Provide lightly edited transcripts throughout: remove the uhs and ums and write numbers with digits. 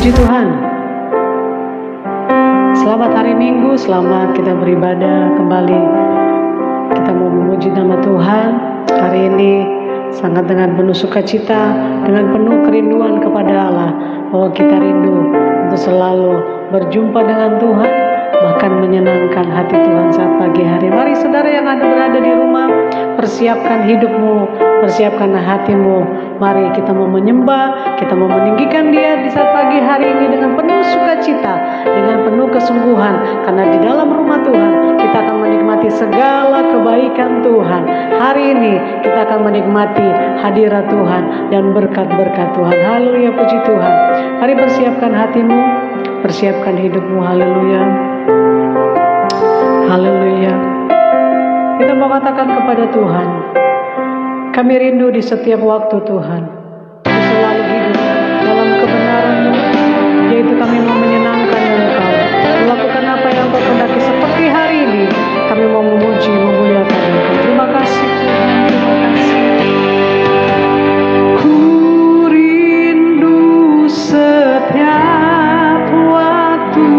Puji Tuhan. Selamat hari Minggu, selamat kita beribadah kembali. Kita mau memuji nama Tuhan. Hari ini sangat dengan penuh sukacita, dengan penuh kerinduan kepada Allah, bahwa kita rindu untuk selalu berjumpa dengan Tuhan, bahkan menyenangkan hati Tuhan saat pagi hari. Mari saudara yang berada di rumah, persiapkan hidupmu, persiapkan hatimu. Mari kita mau menyembah, kita mau meninggikan Dia di saat pagi hari ini dengan penuh sukacita, dengan penuh kesungguhan, karena di dalam rumah Tuhan kita akan menikmati segala kebaikan Tuhan. Hari ini kita akan menikmati hadirat Tuhan dan berkat-berkat Tuhan. Haleluya, puji Tuhan. Mari persiapkan hatimu, persiapkan hidupmu. Haleluya. Haleluya. Kita mau katakan kepada Tuhan, kami rindu di setiap waktu Tuhan, kami selalu hidup dalam kebenaran-Mu, yaitu kami mau menyenangkan Engkau, melakukan apa yang Engkau kehendaki. Seperti hari ini, kami mau memuji, memuliakan Engkau. Terima kasih Tuhan, terima kasih. Ku rindu setiap waktu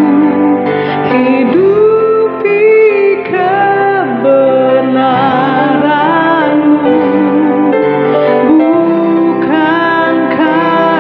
hidupi kebenaran-Mu, bukan karena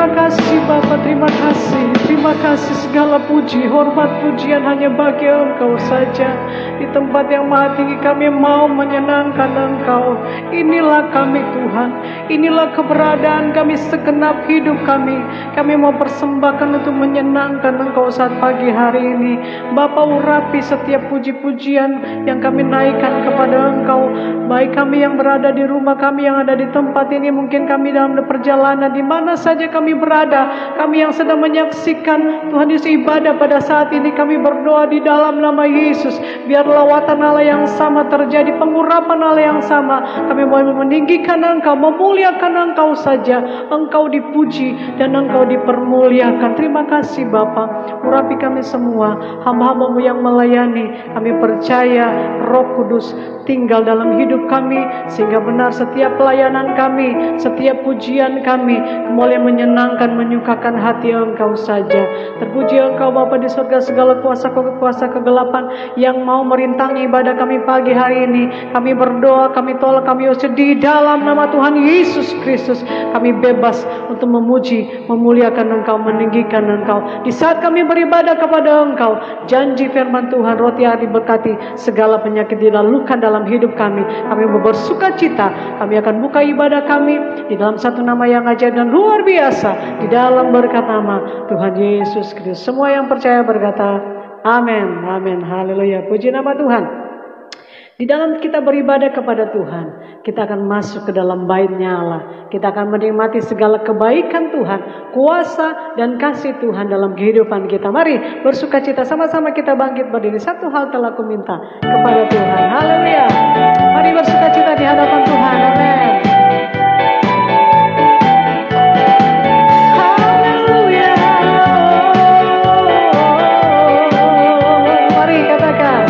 Terima kasih Bapa, terima kasih. Terima kasih, segala puji, hormat, pujian hanya bagi Engkau saja. Di tempat yang maha tinggi kami mau menyenangkan Engkau. Inilah kami Tuhan, inilah keberadaan kami segenap hidup kami. Kami mau persembahkan untuk menyenangkan Engkau saat pagi hari ini. Bapa, urapi setiap puji-pujian yang kami naikkan kepada Engkau. Baik kami yang berada di rumah, kami yang ada di tempat ini, mungkin kami dalam perjalanan, di mana saja kami berada, kami yang sedang menyaksikan Tuhan Yesus ibadah pada saat ini, kami berdoa di dalam nama Yesus, biar lawatan Allah yang sama terjadi, pengurapan Allah yang sama. Kami mau meninggikan Engkau, memuliakan Engkau saja. Engkau dipuji dan Engkau dipermuliakan. Terima kasih Bapa, urapi kami semua, hamba-hambamu yang melayani. Kami percaya Roh Kudus tinggal dalam hidup kami, sehingga benar setiap pelayanan kami, setiap pujian kami, kemuliaan menyenangkan, menyukakan hati Engkau saja. Terpuji Engkau Bapa di surga, segala kuasa kegelapan yang mau merintangi ibadah kami pagi hari ini, kami berdoa, kami tolak, kami usir di dalam nama Tuhan Yesus Kristus. Kami bebas untuk memuji, memuliakan Engkau, meninggikan Engkau. Di saat kami beribadah kepada Engkau, janji firman Tuhan, roti yang diberkati, segala penyakit dilalukan dalam hidup kami. Kami bersuka cita, kami akan buka ibadah kami di dalam satu nama yang ajaib dan luar biasa, di dalam berkat nama Tuhan Yesus Kristus. Semua yang percaya berkata amin, amin, haleluya, puji nama Tuhan. Di dalam kita beribadah kepada Tuhan, kita akan masuk ke dalam bait-Nya Allah. Kita akan menikmati segala kebaikan Tuhan, kuasa dan kasih Tuhan dalam kehidupan kita. Mari bersuka cita, sama-sama kita bangkit berdiri. Satu hal telah kuminta kepada Tuhan. Haleluya. Mari bersuka cita di hadapan Tuhan. Amin. Haleluya. Mari katakan.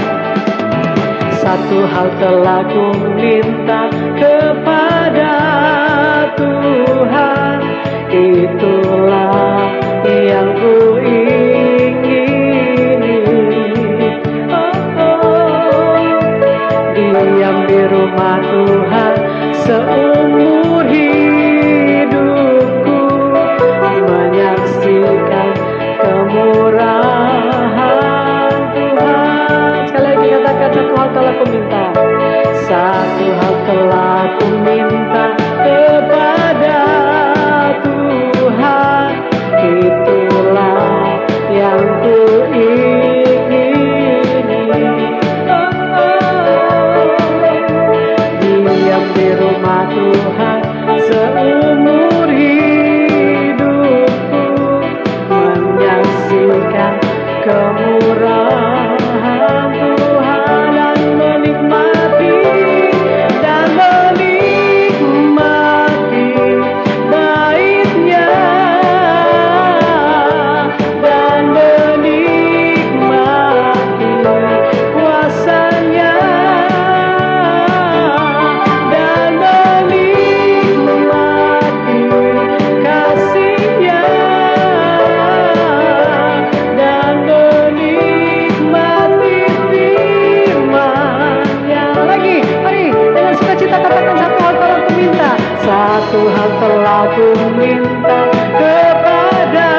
Satu hal telah ku minta kepada Tuhan, itulah yang ku ingini. Diam di rumah Tuhan seumur hidupku, menyaksikan kemurahan Tuhan. Sekali lagi katakan, satu hal telah ku minta. Satu hal telah ku minta kepada Tuhan, itulah yang ku ingini. Diam di rumah Tuhan seumur hidupku, menyaksikan kemurahan Tuhan dan menikmati bait-Nya dan menikmati kuasa-Nya dan menikmati kasih-Nya dan menikmati firman-Nya. Lagi, mari dengan sukacita katakan, satu hal telah ku minta. Satu hal telah ku minta kepada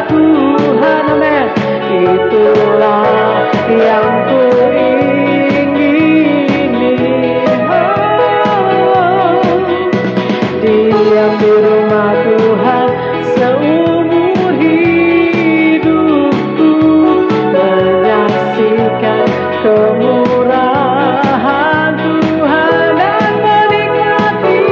Tuhan, amin. Itulah yang ku ingini. Diam di rumah Tuhan seumur hidupku, menyaksikan kemurahan Tuhan dan menikmati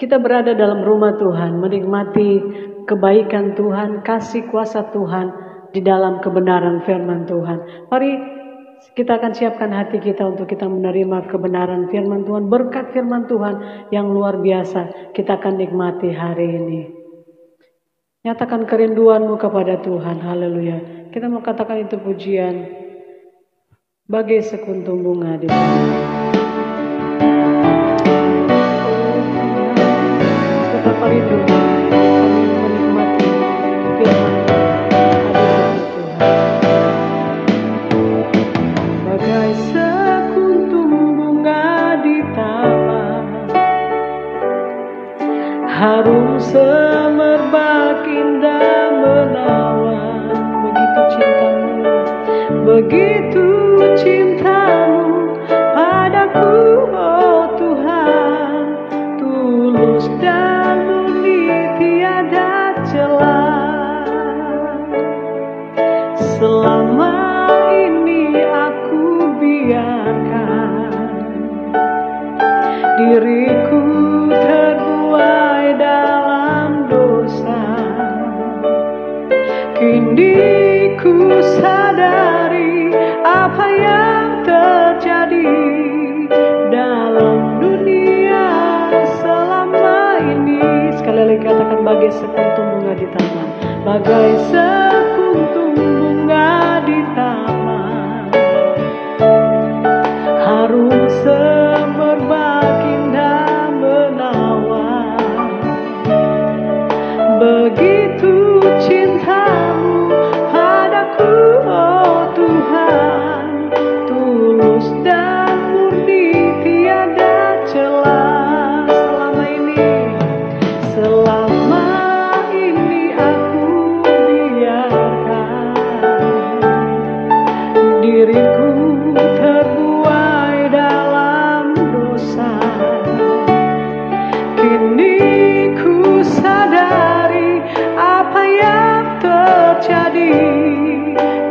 kita berada dalam rumah Tuhan, menikmati kebaikan Tuhan, kasih kuasa Tuhan di dalam kebenaran firman Tuhan. Mari kita akan siapkan hati kita untuk kita menerima kebenaran firman Tuhan, berkat firman Tuhan yang luar biasa kita akan nikmati hari ini. Nyatakan kerinduanmu kepada Tuhan, haleluya. Kita mau katakan itu pujian bagai sekuntum bunga di sana. Betapa rindu kami menikmati firman Tuhan. Bagai sekuntum bunga di taman, harum semerbak indah menawan. Begitu cintamu, begitu cintamu padaku, oh Tuhan, tulus dan murni tiada celah. Selama ini aku biarkan diriku terbuai dalam dosa. Kini ku sadari apa yang terjadi dalam dunia selama ini. Sekali lagi katakan bagai sekuntum bunga di taman, bagai sekuntum bunga di taman, harum semerbak indah menawan. Begitu cintamu padaku, oh Tuhan, tulus dan murni tiada celah. Selama ini aku biarkan diriku terbuai dalam dosa. Kini ku sadari apa yang terjadi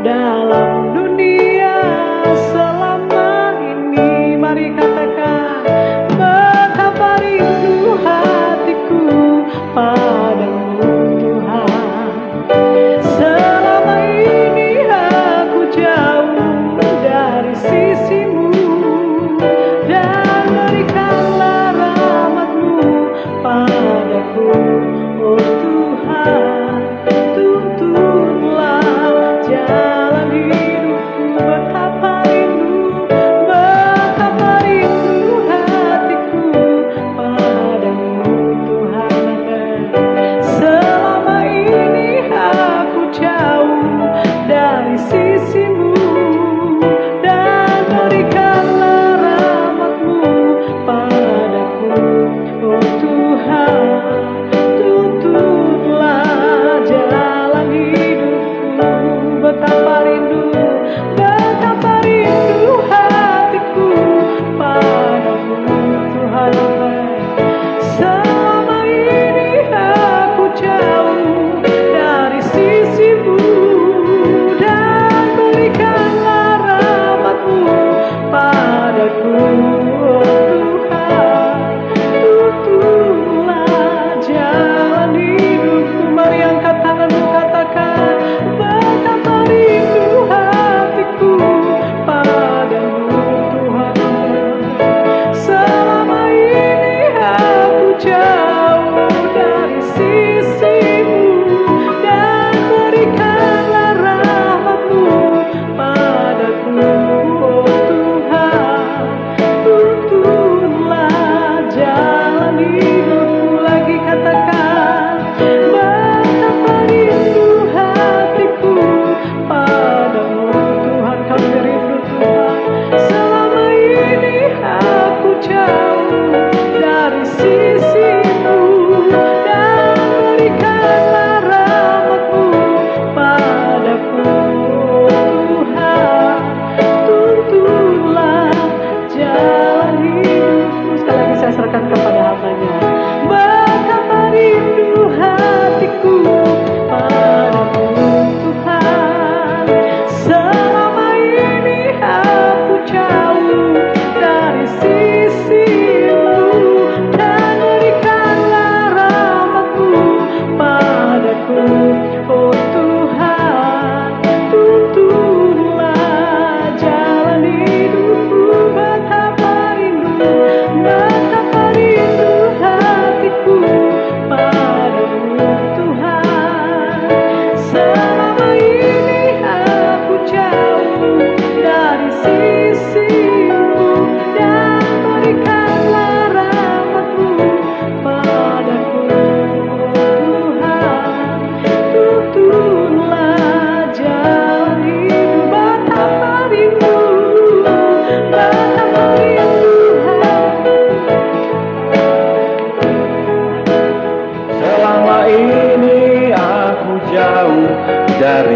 dalam dunia selama ini. Mari katakan, betapa rindu hatiku padamu Tuhan. Selama ini aku jauh dari sisimu, dan berikanlah rahmatmu padaku, oh Tuhan. Tuntunlah jalan hidupku. Betapa rindu hatiku padamu Tuhan. Selama ini aku jauh dari sisimu, dan berikanlah rahmatmu padaku, oh Tuhan. Tuntunlah jalan hidupku. Betapa rindu hatiku padamu Tuhan. Selama ini aku jauh dari sisimu, dan berikanlah rahmatmu padaku, oh Tuhan. Tuntunlah jalan hidupku. Mari angkat tanganmu, katakan, betapa rindu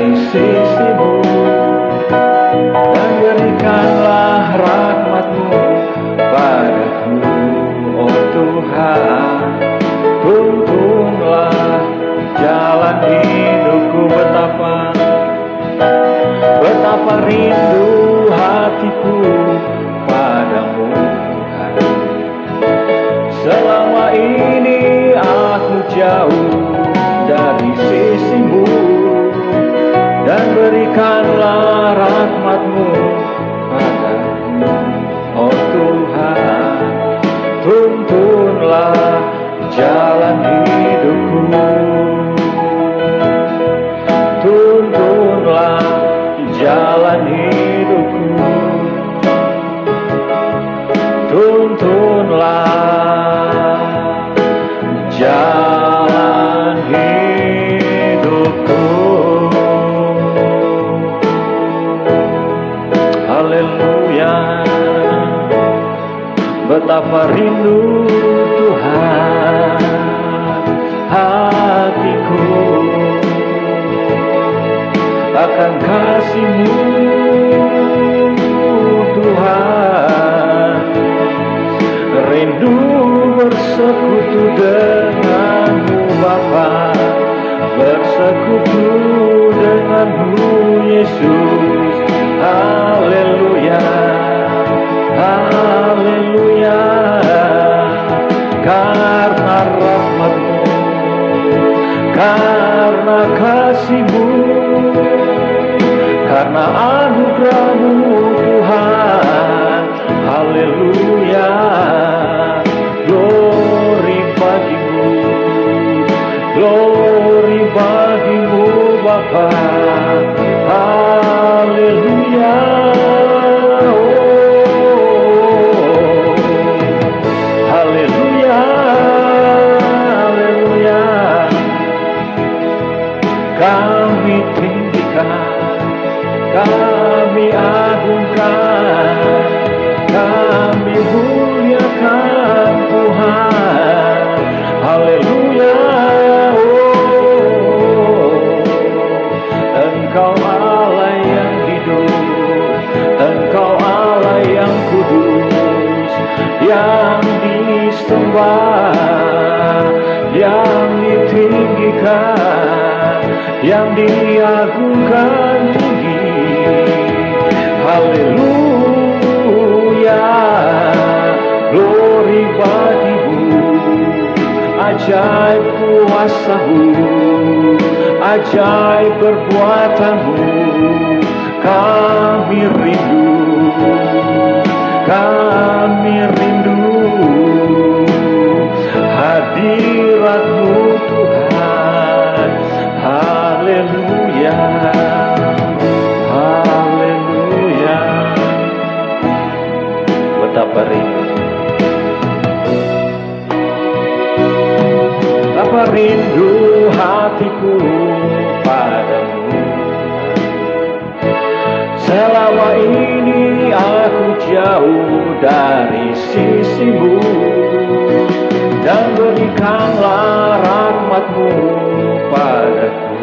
dari sisi-Mu, dan berikanlah rahmat-Mu padaku, oh Tuhan. Tuntunlah jalan hidupku, betapa rindu hatiku padamu, Tuhan. Selama ini aku jauh dari sisi-Mu, dan berikanlah rahmat-Mu padaku, oh Tuhan. Tuntunlah jalan hidupku, tuntunlah jalan hidupku, tuntunlah jalan hidupku. Haleluya. Betapa rindu Tuhan hatiku akan kasih-Mu, Tuhan. Rindu bersekutu dengan-Mu, Bapa, bersekutu dengan-Mu, Yesus. Haleluya, haleluya. Karena rahmat-Mu, karena kasih-Mu, karena anugerah-Mu, Tuhan. Haleluya. Glory bagi-Mu, glory bagi-Mu, Bapa. Haleluya. Haleluya, haleluya. Kami tinggikan, kami agungkan, kami muliakan Tuhan. Haleluya. Engkau Allah yang hidup, Engkau Allah yang kudus, yang disembah, yang ditinggikan, yang diagungkan tinggi. Haleluya. Glory bagi-Mu. Ajaib kuasa-Mu, ajaib perbuatan-Mu. Kami rindu, kami rindu hadirat-Mu, Tuhan. Haleluya, haleluya. Betapa rindu, betapa rindu hatiku padamu. Selama ini aku jauh dari sisi-Mu, dan berikanlah rahmat-Mu padaku,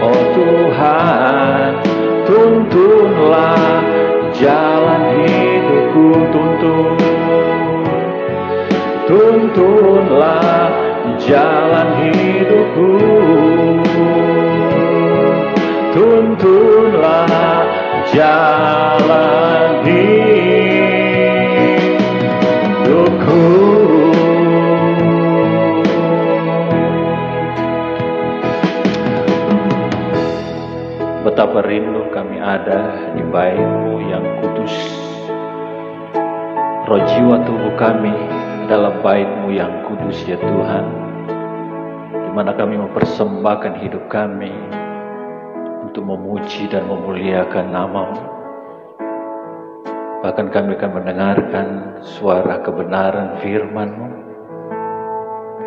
oh Tuhan. Tuntunlah jalan hidupku, tuntunlah jalan hidupku, tuntunlah jalan hidupku. Betapa rindu kami ada di bait-Mu yang kudus. Roh jiwa tubuh kami dalam bait-Mu yang kudus, ya Tuhan, di mana kami mempersembahkan hidup kami untuk memuji dan memuliakan nama-Mu. Bahkan kami akan mendengarkan suara kebenaran firman-Mu.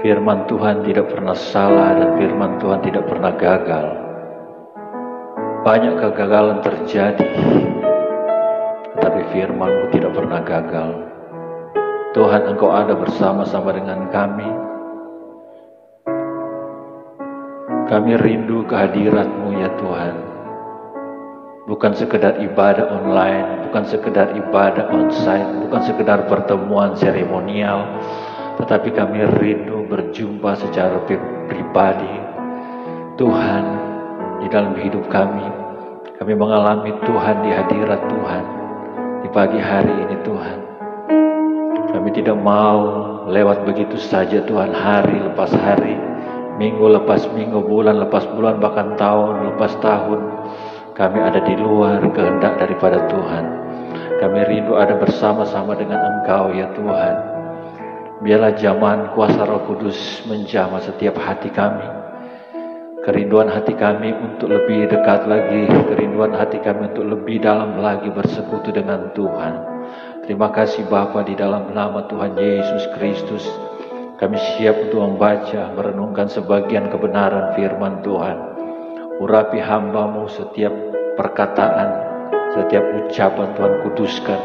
Firman Tuhan tidak pernah salah dan firman Tuhan tidak pernah gagal. Banyak kegagalan terjadi, tetapi firman-Mu tidak pernah gagal. Tuhan, Engkau ada bersama-sama dengan kami. Kami rindu kehadirat-Mu, ya Tuhan. bukan sekedar ibadah online, bukan sekedar ibadah onsite, bukan sekedar pertemuan seremonial, tetapi kami rindu berjumpa secara pribadi. Tuhan, di dalam hidup kami mengalami Tuhan di hadirat Tuhan di pagi hari ini. Tuhan, kami tidak mau lewat begitu saja Tuhan, hari lepas hari, minggu lepas minggu, bulan lepas bulan, bahkan tahun lepas tahun. Kami ada di luar kehendak daripada Tuhan. Kami rindu ada bersama-sama dengan Engkau ya Tuhan. Biarlah zaman kuasa Roh Kudus menjamah setiap hati kami. Kerinduan hati kami untuk lebih dekat lagi, kerinduan hati kami untuk lebih dalam lagi bersekutu dengan Tuhan. Terima kasih Bapa, di dalam nama Tuhan Yesus Kristus, kami siap untuk membaca, merenungkan sebagian kebenaran firman Tuhan. Urapi hamba-Mu setiap perkataan, setiap ucapan Tuhan kuduskan.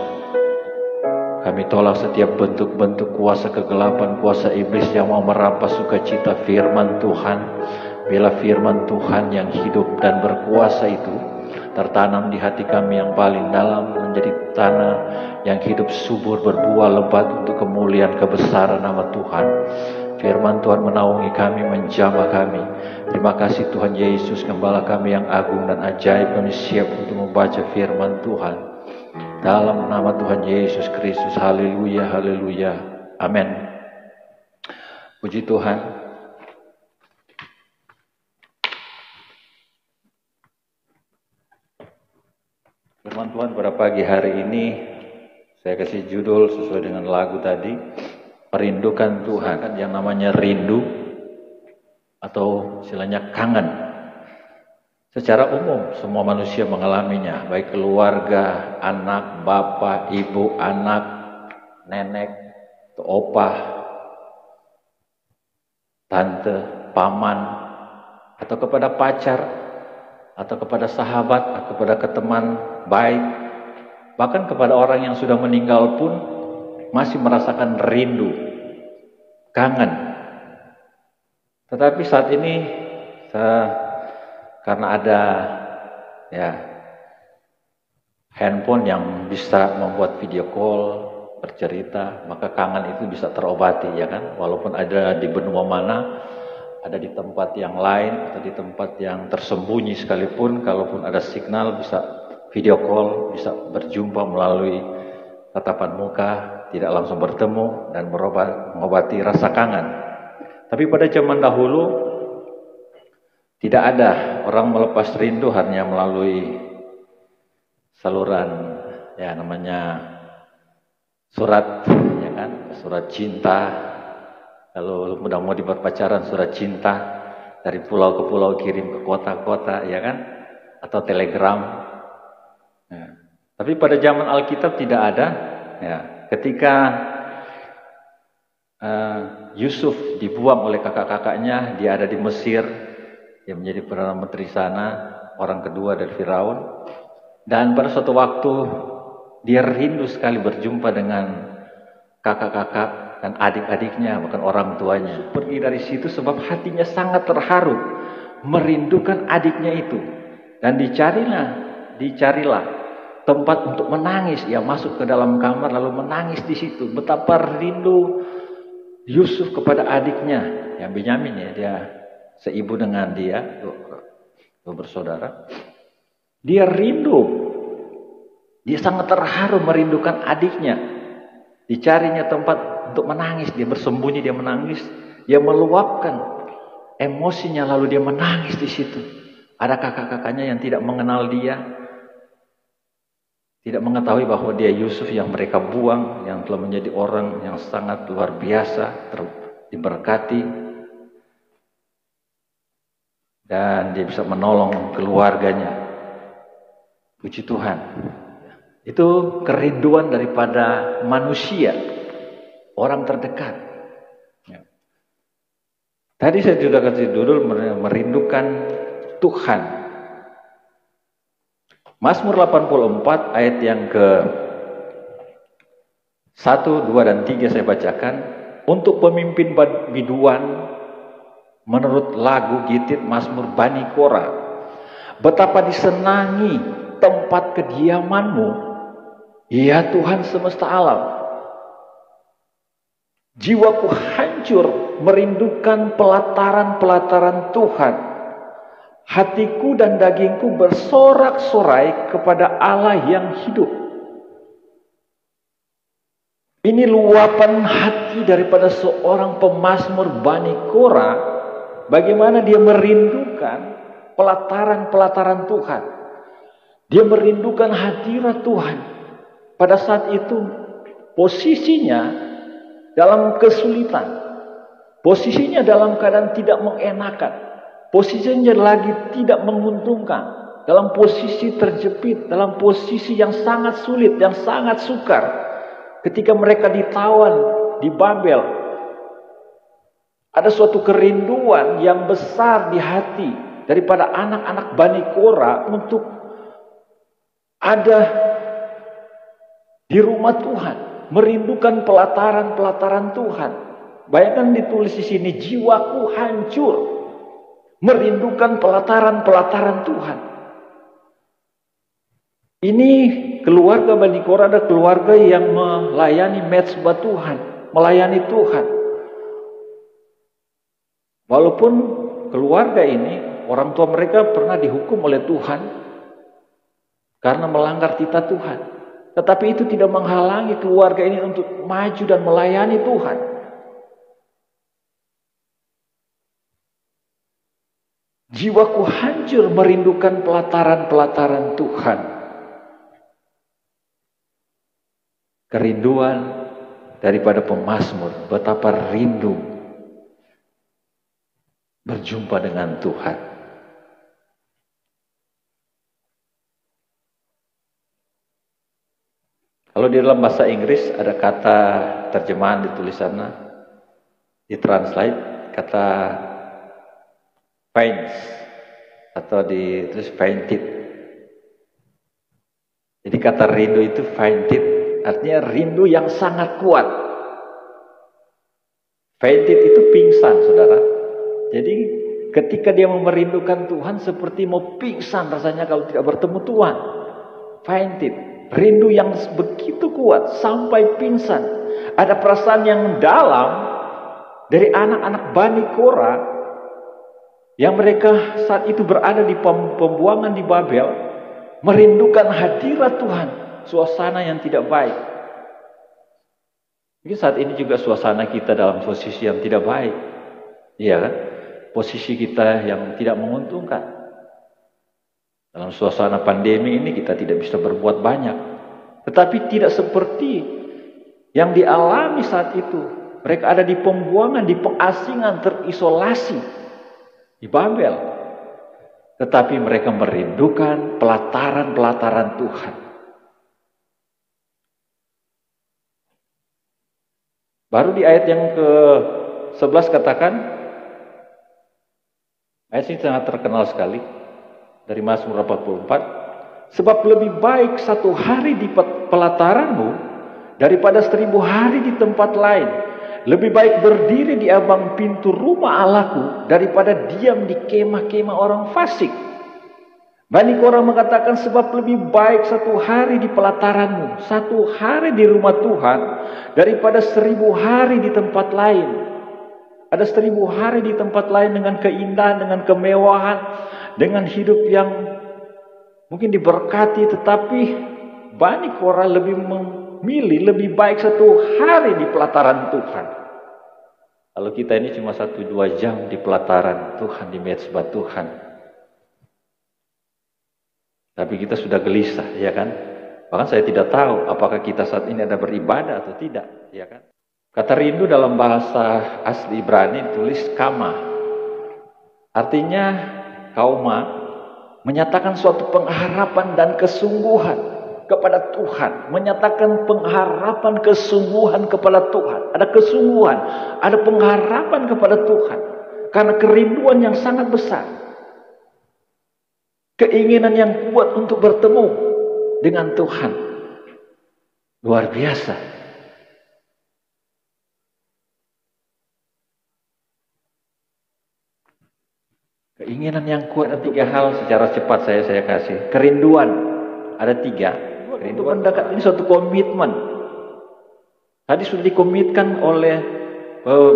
Kami tolak setiap bentuk-bentuk kuasa kegelapan, kuasa iblis yang mau merampas sukacita firman Tuhan. Bila firman Tuhan yang hidup dan berkuasa itu tertanam di hati kami yang paling dalam, menjadi tanah yang hidup subur, berbuah lebat untuk kemuliaan kebesaran nama Tuhan. Firman Tuhan menaungi kami, menjamah kami. Terima kasih Tuhan Yesus, Gembala kami yang agung dan ajaib. Kami siap untuk membaca firman Tuhan dalam nama Tuhan Yesus Kristus. Haleluya, haleluya, amin. Puji Tuhan. Firman Tuhan pada pagi hari ini saya kasih judul sesuai dengan lagu tadi, merindukan Tuhan. Yang namanya rindu atau istilahnya kangen, secara umum semua manusia mengalaminya, baik keluarga, anak, bapak, ibu, anak, nenek, opah, tante, paman, atau kepada pacar, atau kepada sahabat, atau kepada teman baik, bahkan kepada orang yang sudah meninggal pun masih merasakan rindu, kangen. Tetapi saat ini karena ada handphone yang bisa membuat video call, bercerita, maka kangen itu bisa terobati, ya kan? Walaupun ada di benua mana, ada di tempat yang lain atau di tempat yang tersembunyi sekalipun, kalaupun ada signal bisa video call, bisa berjumpa melalui tatapan muka, tidak langsung bertemu dan mengobati rasa kangen. Tapi pada zaman dahulu tidak ada orang melepas rindu hanya melalui saluran namanya surat, ya kan? Surat cinta. Kalau mudah mau diberpacaran, surat cinta dari pulau ke pulau kirim ke kota-kota, ya kan? Atau telegram. Ya. Tapi pada zaman Alkitab tidak ada. Ya. Ketika Yusuf dibuang oleh kakak-kakaknya, dia ada di Mesir, dia menjadi perdana menteri sana, orang kedua dari Firaun. Dan pada suatu waktu dia rindu sekali berjumpa dengan kakak-kakak dan adik-adiknya, bahkan orang tuanya. Pergi dari situ sebab hatinya sangat terharu, merindukan adiknya itu. Dan dicarilah tempat untuk menangis. Ia masuk ke dalam kamar lalu menangis di situ. Betapa rindu Yusuf kepada adiknya, yang Benyamin, ya, dia seibu dengan dia, dua bersaudara. Dia rindu, dia sangat terharu merindukan adiknya. Dicarinya tempat untuk menangis, dia bersembunyi, dia menangis, dia meluapkan emosinya, lalu dia menangis di situ. Ada kakak-kakaknya yang tidak mengenal dia, tidak mengetahui bahwa dia Yusuf yang mereka buang, yang telah menjadi orang yang sangat luar biasa, diberkati, dan dia bisa menolong keluarganya. Puji Tuhan. Itu kerinduan daripada manusia, orang terdekat. Tadi saya sudah kasih judul merindukan Tuhan. Mazmur 84 ayat yang ke 1, 2, dan 3 saya bacakan. Untuk pemimpin biduan menurut lagu Gitit Mazmur Bani Korah. Betapa disenangi tempat kediaman-Mu, ya Tuhan semesta alam. Jiwaku hancur merindukan pelataran-pelataran Tuhan. Hatiku dan dagingku bersorak-sorai kepada Allah yang hidup. Ini luapan hati daripada seorang pemazmur Bani Korah, bagaimana dia merindukan pelataran-pelataran Tuhan. Dia merindukan hadirat Tuhan. Pada saat itu posisinya dalam kesulitan, posisinya dalam keadaan tidak mengenakan, posisinya lagi tidak menguntungkan, dalam posisi terjepit, dalam posisi yang sangat sulit, yang sangat sukar. Ketika mereka ditawan di Babel, ada suatu kerinduan yang besar di hati daripada anak-anak Bani Korah untuk ada di rumah Tuhan, merindukan pelataran-pelataran Tuhan. Bayangkan ditulis di sini, jiwaku hancur merindukan pelataran-pelataran Tuhan. Ini keluarga Bani Korah ada keluarga yang melayani mezbah Tuhan, melayani Tuhan. Walaupun keluarga ini, orang tua mereka pernah dihukum oleh Tuhan karena melanggar titah Tuhan. Tetapi itu tidak menghalangi keluarga ini untuk maju dan melayani Tuhan. Jiwaku hancur merindukan pelataran-pelataran Tuhan. Kerinduan daripada pemazmur, betapa rindu berjumpa dengan Tuhan. Kalau di dalam bahasa Inggris ada kata terjemahan ditulis sana, ditranslate kata faints atau ditulis fainted. Jadi kata rindu itu fainted, artinya rindu yang sangat kuat. Fainted itu pingsan, saudara. Jadi ketika dia merindukan Tuhan seperti mau pingsan rasanya kalau tidak bertemu Tuhan. Fainted, rindu yang begitu kuat sampai pingsan. Ada perasaan yang dalam dari anak-anak Bani Korah yang mereka saat itu berada di pembuangan di Babel, merindukan hadirat Tuhan, suasana yang tidak baik. Mungkin saat ini juga suasana kita dalam posisi yang tidak baik, iya kan? Posisi kita yang tidak menguntungkan. Dalam suasana pandemi ini kita tidak bisa berbuat banyak, tetapi tidak seperti yang dialami saat itu. Mereka ada di pembuangan, di pengasingan, terisolasi di Babel, tetapi mereka merindukan pelataran-pelataran Tuhan. Baru di ayat yang ke-11 katakan, ayat ini sangat terkenal sekali dari Mazmur 84, sebab lebih baik 1 hari di pelataranmu daripada 1000 hari di tempat lain. Lebih baik berdiri di ambang pintu rumah Allahku daripada diam di kemah-kemah orang fasik. Bani Korah mengatakan, sebab lebih baik 1 hari di pelataranmu, 1 hari di rumah Tuhan, daripada 1000 hari di tempat lain. Ada 1000 hari di tempat lain dengan keindahan, dengan kemewahan, dengan hidup yang mungkin diberkati, tetapi Bani Korah lebih memilih lebih baik 1 hari di pelataran Tuhan. Kalau kita ini cuma 1-2 jam di pelataran Tuhan, di mezbah Tuhan, tapi kita sudah gelisah, ya kan? Bahkan saya tidak tahu apakah kita saat ini ada beribadah atau tidak, ya kan? Kata rindu dalam bahasa asli Ibrani tulis kama, artinya kauma, menyatakan suatu pengharapan dan kesungguhan kepada Tuhan, menyatakan pengharapan kesungguhan kepada Tuhan. Ada kesungguhan, ada pengharapan kepada Tuhan karena kerinduan yang sangat besar, keinginan yang kuat untuk bertemu dengan Tuhan. Luar biasa. Keinginan yang kuat, ada 3 hal secara cepat saya kasih. Kerinduan, Ada 3. Untuk mendekat ini suatu komitmen. Tadi sudah dikomitkan oleh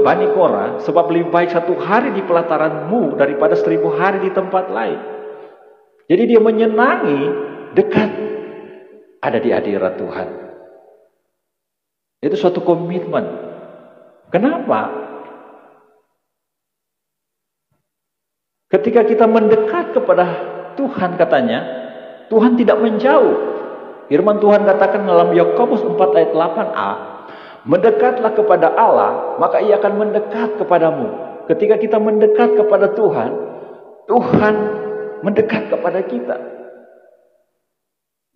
Bani Korah, sebab lebih baik 1 hari di pelataranmu daripada 1000 hari di tempat lain. Jadi dia menyenangi dekat ada di hadirat Tuhan. Itu suatu komitmen. Kenapa? Ketika kita mendekat kepada Tuhan, katanya, Tuhan tidak menjauh. Firman Tuhan katakan dalam Yakobus 4 ayat 8a, mendekatlah kepada Allah, maka Ia akan mendekat kepadamu. Ketika kita mendekat kepada Tuhan, Tuhan mendekat kepada kita.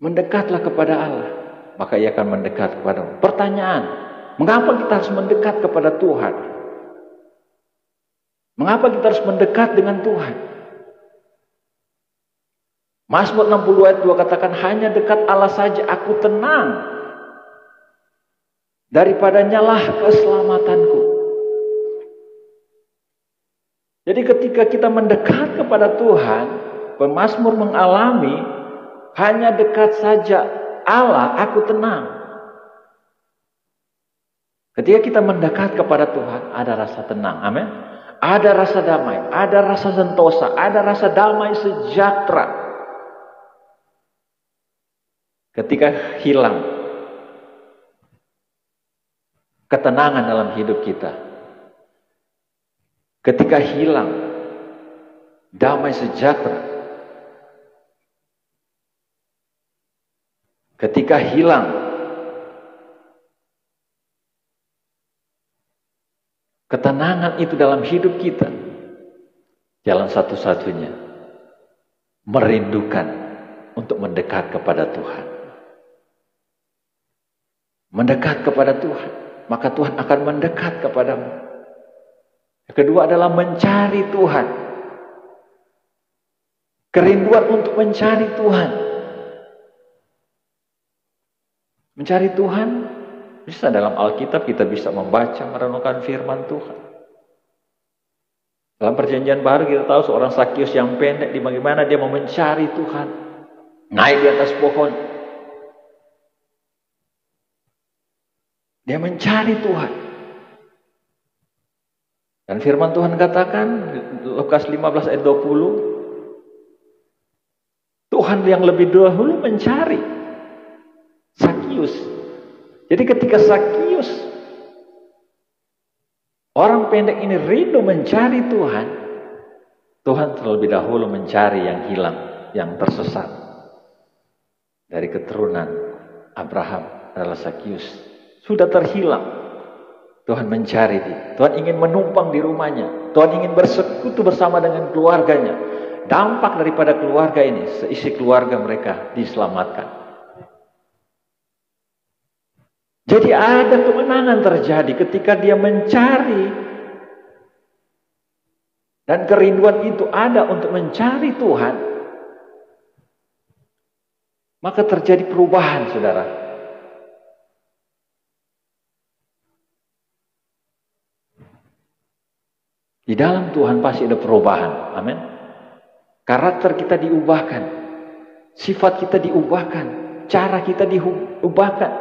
Mendekatlah kepada Allah, maka Ia akan mendekat kepadamu. Pertanyaan, mengapa kita harus mendekat kepada Tuhan? Mengapa kita harus mendekat dengan Tuhan? Mazmur 60 ayat 2 katakan, hanya dekat Allah saja aku tenang, daripadanya lah keselamatanku. Jadi ketika kita mendekat kepada Tuhan, pemazmur mengalami, hanya dekat saja Allah aku tenang. Ketika kita mendekat kepada Tuhan, ada rasa tenang, amin. Ada rasa damai, ada rasa sentosa, ada rasa damai sejahtera. Ketika hilang ketenangan dalam hidup kita, ketika hilang damai sejahtera, ketika hilang ketenangan itu dalam hidup kita, jalan satu-satunya merindukan untuk mendekat kepada Tuhan. Mendekat kepada Tuhan, maka Tuhan akan mendekat kepadamu. Yang kedua adalah mencari Tuhan. Kerinduan untuk mencari Tuhan. Mencari Tuhan, bisa dalam Alkitab kita bisa membaca, merenungkan firman Tuhan. Dalam perjanjian baru kita tahu seorang Sakius yang pendek, di bagaimana dia mau mencari Tuhan. Naik di atas pohon. Dia mencari Tuhan. Dan firman Tuhan katakan, Lukas 15 ayat 20, Tuhan yang lebih dahulu mencari Sakius. Jadi ketika Sakius, orang pendek ini rindu mencari Tuhan, Tuhan terlebih dahulu mencari yang hilang, yang tersesat. Dari keturunan Abraham adalah Sakius. Sudah terhilang. Tuhan mencari dia. Tuhan ingin menumpang di rumahnya. Tuhan ingin bersekutu bersama dengan keluarganya. Dampak daripada keluarga ini, seisi keluarga mereka diselamatkan. Jadi ada kemenangan terjadi ketika dia mencari. Dan kerinduan itu ada untuk mencari Tuhan. Maka terjadi perubahan, saudara. Di dalam Tuhan pasti ada perubahan. Amin. Karakter kita diubahkan. Sifat kita diubahkan. Cara kita diubahkan.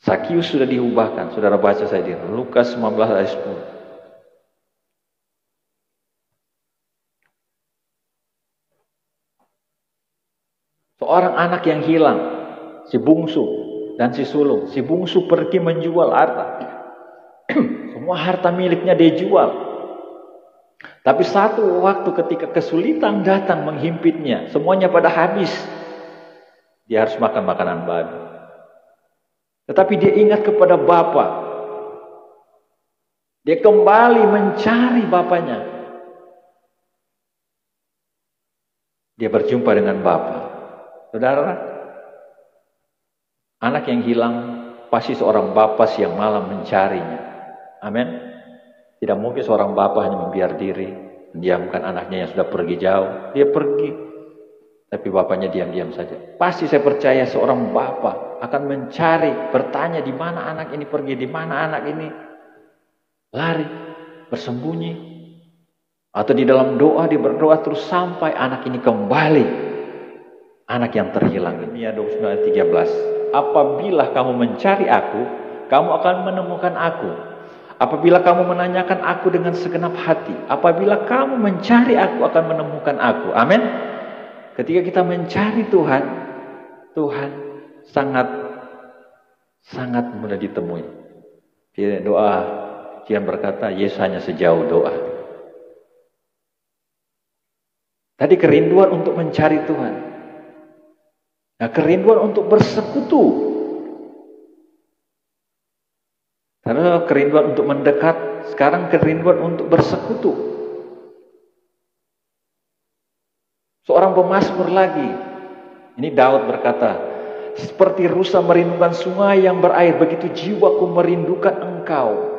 Sakius sudah diubahkan. Saudara baca saya di Lukas 19 ayat 10. Seorang anak yang hilang. Si bungsu dan si sulung. Si bungsu pergi menjual harta. Semua harta miliknya dia jual. Tapi satu waktu ketika kesulitan datang menghimpitnya, semuanya pada habis. Dia harus makan makanan babi. Tetapi dia ingat kepada Bapa. Dia kembali mencari bapaknya. Dia berjumpa dengan Bapa. Saudara, anak yang hilang pasti seorang bapa siang malam mencarinya. Amin. Tidak mungkin seorang bapa hanya membiar diri, mendiamkan anaknya yang sudah pergi jauh. Dia pergi, tapi bapaknya diam-diam saja. Pasti saya percaya seorang bapa akan mencari, bertanya di mana anak ini pergi, di mana anak ini lari, bersembunyi. Atau di dalam doa dia berdoa terus sampai anak ini kembali anak yang terhilang. Yeremia 29 ayat 13. Apabila kamu mencari aku, kamu akan menemukan aku. Apabila kamu menanyakan aku dengan segenap hati, apabila kamu mencari aku akan menemukan aku. Amin. Ketika kita mencari Tuhan, Tuhan sangat mudah ditemui. Doa Tuhan berkata, Yesus hanya sejauh doa. Tadi kerinduan untuk mencari Tuhan. Nah, kerinduan untuk bersekutu. Karena kerinduan untuk mendekat, sekarang kerinduan untuk bersekutu. Seorang pemazmur lagi. Ini Daud berkata, seperti rusa merindukan sungai yang berair, begitu jiwaku merindukan engkau.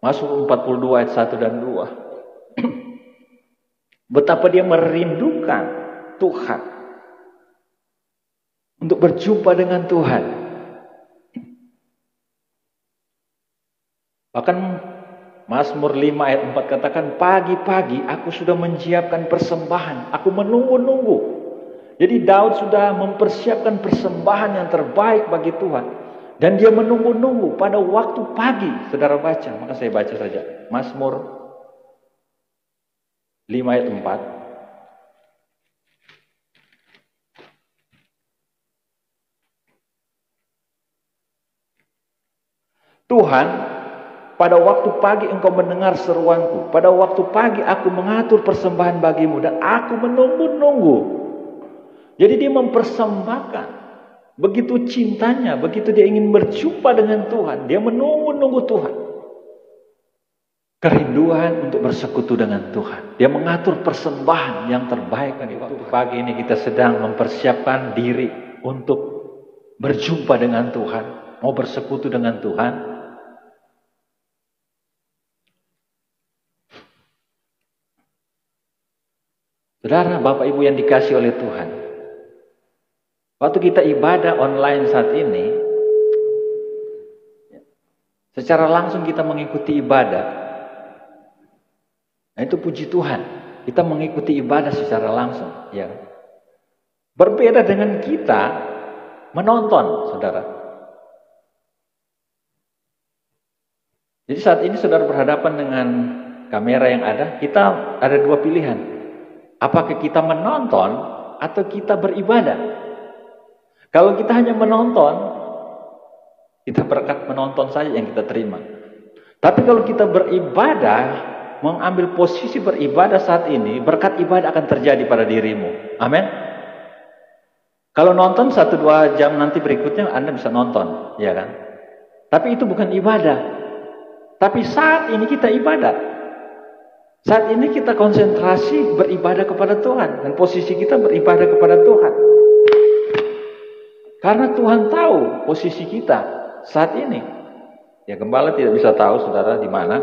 Mazmur 42 ayat 1 dan 2. Betapa dia merindukan Tuhan. Untuk berjumpa dengan Tuhan. Bahkan Mazmur 5 ayat 4 katakan, pagi-pagi aku sudah menyiapkan persembahan. Aku menunggu-nunggu. Jadi Daud sudah mempersiapkan persembahan yang terbaik bagi Tuhan. Dan dia menunggu-nunggu pada waktu pagi. Saudara baca, maka saya baca saja. Mazmur 5 ayat 4. Tuhan, pada waktu pagi engkau mendengar seruanku. Pada waktu pagi aku mengatur persembahan bagimu. Dan aku menunggu-nunggu. Jadi dia mempersembahkan. Begitu cintanya. Begitu dia ingin berjumpa dengan Tuhan. Dia menunggu-nunggu Tuhan. Kerinduan untuk bersekutu dengan Tuhan. Dia mengatur persembahan yang terbaik bagi waktu pagi ini kita sedang mempersiapkan diri untuk berjumpa dengan Tuhan. Mau bersekutu dengan Tuhan. Saudara, Bapak Ibu yang dikasihi oleh Tuhan. Waktu kita ibadah online saat ini, secara langsung kita mengikuti ibadah. Nah, itu puji Tuhan. Kita mengikuti ibadah secara langsung. Ya. Berbeda dengan kita menonton, saudara. Jadi saat ini saudara berhadapan dengan kamera yang ada, kita ada dua pilihan. Apakah kita menonton atau kita beribadah? Kalau kita hanya menonton, kita berkat menonton saja yang kita terima. Tapi kalau kita beribadah, mengambil posisi beribadah saat ini, berkat ibadah akan terjadi pada dirimu. Amin. Kalau nonton 1-2 jam nanti berikutnya Anda bisa nonton, ya kan? Tapi itu bukan ibadah. Tapi saat ini kita ibadah. Saat ini kita konsentrasi beribadah kepada Tuhan. Dan posisi kita beribadah kepada Tuhan. Karena Tuhan tahu posisi kita saat ini. Ya, gembala tidak bisa tahu saudara di mana.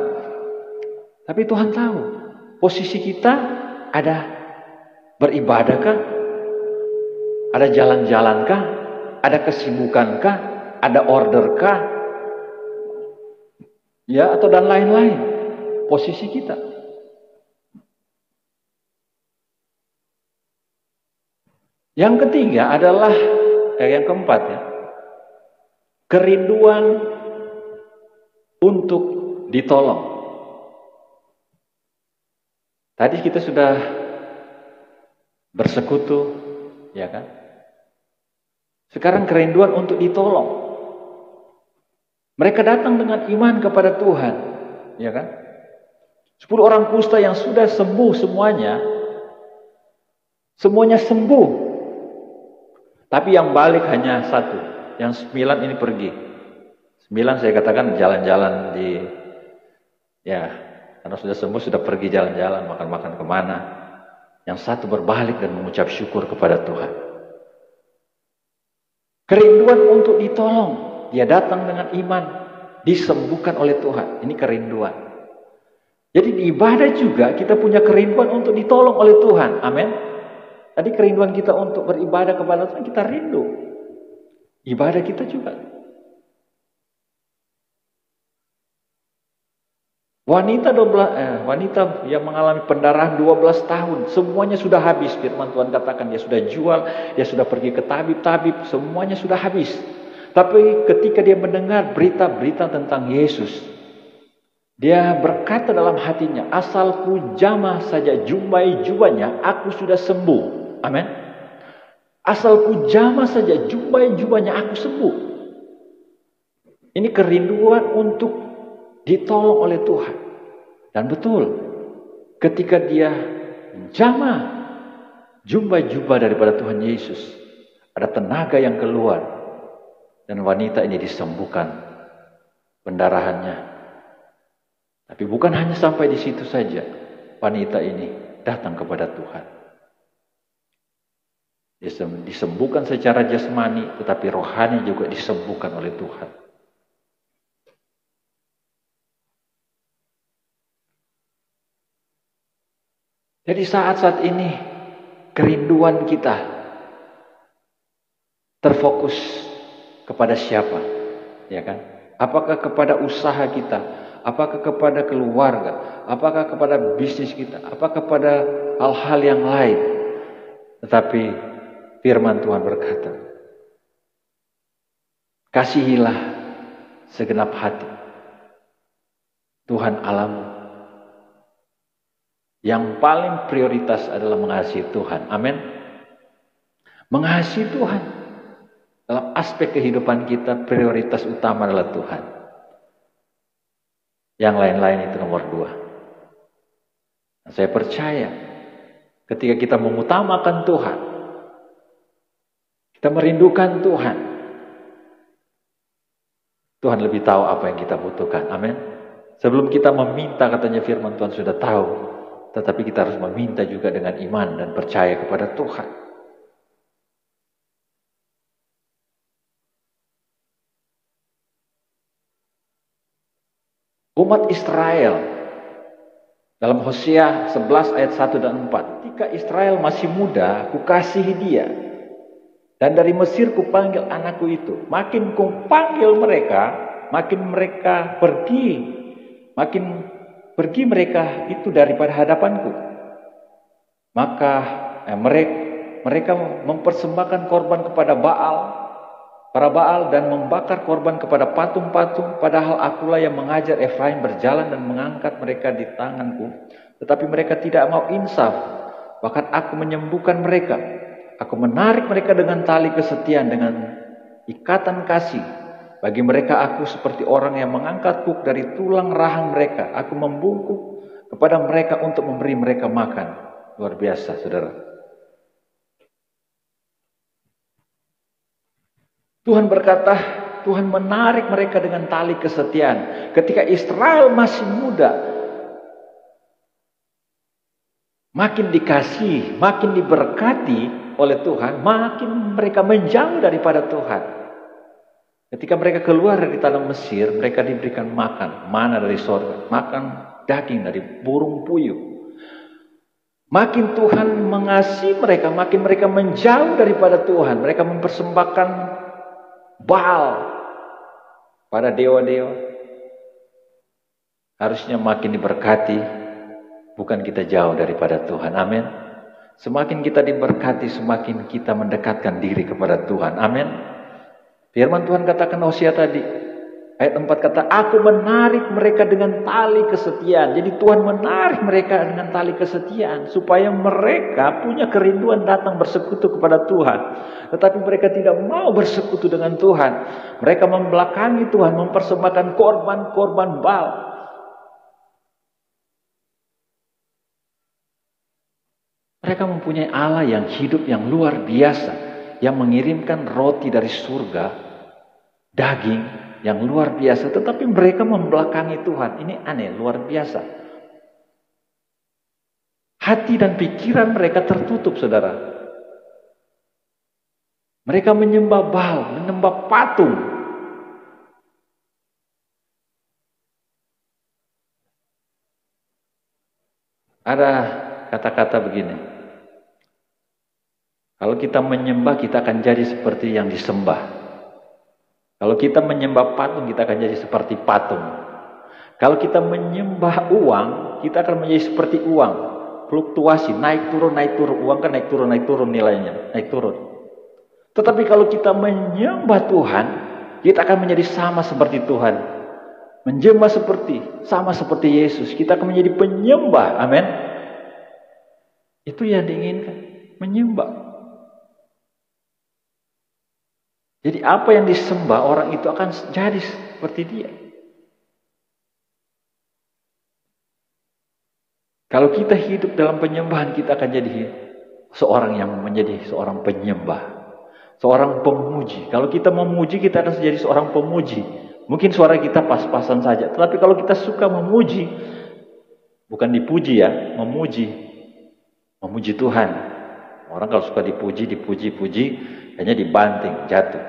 Tapi Tuhan tahu posisi kita ada beribadahkah? Ada jalan-jalankah? Ada kesibukankah? Ada orderkah? Ya, atau dan lain-lain. Posisi kita. Yang ketiga adalah yang keempat ya. Kerinduan untuk ditolong. Tadi kita sudah bersekutu, ya kan? Sekarang kerinduan untuk ditolong. Mereka datang dengan iman kepada Tuhan, ya kan? 10 orang kusta yang sudah sembuh semuanya sembuh. Tapi yang balik hanya 1. Yang 9 ini pergi. 9 saya katakan jalan-jalan di, ya, karena sudah sembuh sudah pergi jalan-jalan, makan-makan kemana. Yang 1 berbalik dan mengucap syukur kepada Tuhan. Kerinduan untuk ditolong. Dia datang dengan iman. Disembuhkan oleh Tuhan. Ini kerinduan. Jadi di ibadah juga kita punya kerinduan untuk ditolong oleh Tuhan. Amin. Tadi kerinduan kita untuk beribadah kepada Tuhan, kita rindu. Ibadah kita juga. Wanita yang mengalami pendarahan 12 tahun, semuanya sudah habis. Firman Tuhan katakan dia sudah jual, dia sudah pergi ke tabib-tabib, semuanya sudah habis. Tapi ketika dia mendengar berita-berita tentang Yesus, dia berkata dalam hatinya, asal ku jamah saja jumbai jubahnya, aku sudah sembuh. Amin. Asal ku jamah saja jumbai jubahnya, aku sembuh. Ini kerinduan untuk ditolong oleh Tuhan. Dan betul, ketika dia menjamah jubah daripada Tuhan Yesus, ada tenaga yang keluar, dan wanita ini disembuhkan pendarahannya. Tapi bukan hanya sampai di situ saja, wanita ini datang kepada Tuhan. Dia disembuhkan secara jasmani, tetapi rohani juga disembuhkan oleh Tuhan. Jadi saat-saat ini kerinduan kita terfokus kepada siapa? Ya kan? Apakah kepada usaha kita? Apakah kepada keluarga? Apakah kepada bisnis kita? Apakah kepada hal-hal yang lain? Tetapi firman Tuhan berkata, kasihilah segenap hati Tuhan Allahmu. Yang paling prioritas adalah mengasihi Tuhan. Amin. Mengasihi Tuhan. Dalam aspek kehidupan kita, prioritas utama adalah Tuhan. Yang lain-lain itu nomor 2. Nah, saya percaya ketika kita mengutamakan Tuhan, kita merindukan Tuhan, Tuhan lebih tahu apa yang kita butuhkan. Amin. Sebelum kita meminta, katanya firman Tuhan sudah tahu. Tetapi kita harus meminta juga dengan iman dan percaya kepada Tuhan. Umat Israel dalam Hosea 11 ayat 1 dan 4. Ketika Israel masih muda, kukasihi dia. Dan dari Mesir kupanggil anakku itu. Makin kupanggil mereka, makin mereka pergi. Makin pergi mereka itu daripada hadapanku. Maka mereka mempersembahkan korban kepada para Baal, dan membakar korban kepada patung-patung. Padahal akulah yang mengajar Efraim berjalan dan mengangkat mereka di tanganku. Tetapi mereka tidak mau insaf. Bahkan aku menyembuhkan mereka. Aku menarik mereka dengan tali kesetiaan, dengan ikatan kasih. Bagi mereka aku seperti orang yang mengangkat kuk dari tulang rahang mereka. Aku membungkuk kepada mereka untuk memberi mereka makan. Luar biasa, saudara. Tuhan berkata, Tuhan menarik mereka dengan tali kesetiaan. Ketika Israel masih muda, makin dikasih, makin diberkati oleh Tuhan, makin mereka menjauh daripada Tuhan. Ketika mereka keluar dari tanah Mesir, mereka diberikan makan, mana dari sorga, makan daging dari burung puyuh. Makin Tuhan mengasihi mereka, makin mereka menjauh daripada Tuhan. Mereka mempersembahkan Baal pada dewa-dewa. Harusnya makin diberkati, bukan kita jauh daripada Tuhan. Amin. Semakin kita diberkati, semakin kita mendekatkan diri kepada Tuhan. Amin. Firman Tuhan katakan Hosea tadi, ayat 4 kata, aku menarik mereka dengan tali kesetiaan. Jadi Tuhan menarik mereka dengan tali kesetiaan, supaya mereka punya kerinduan datang bersekutu kepada Tuhan. Tetapi mereka tidak mau bersekutu dengan Tuhan. Mereka membelakangi Tuhan, mempersembahkan korban-korban Baal. Mereka mempunyai Allah yang hidup, yang luar biasa, yang mengirimkan roti dari surga, daging yang luar biasa, tetapi mereka membelakangi Tuhan. Ini aneh, luar biasa. Hati dan pikiran mereka tertutup, saudara. Mereka menyembah Baal, menyembah patung. Ada kata-kata begini, kalau kita menyembah, kita akan jadi seperti yang disembah. Kalau kita menyembah patung, kita akan jadi seperti patung. Kalau kita menyembah uang, kita akan menjadi seperti uang, fluktuasi, naik turun, uang kan naik turun nilainya, naik turun. Tetapi kalau kita menyembah Tuhan, kita akan menjadi sama seperti Tuhan. Menjembah sama seperti Yesus, kita akan menjadi penyembah. Amin. Itu yang diinginkan, menyembah. Jadi apa yang disembah orang itu akan jadi seperti dia. Kalau kita hidup dalam penyembahan, kita akan jadi seorang yang menjadi seorang penyembah, seorang pemuji. Kalau kita memuji, kita akan menjadi seorang pemuji. Mungkin suara kita pas-pasan saja, tetapi kalau kita suka memuji, bukan dipuji ya, memuji Tuhan. Orang kalau suka dipuji, hanya dibanting, jatuh.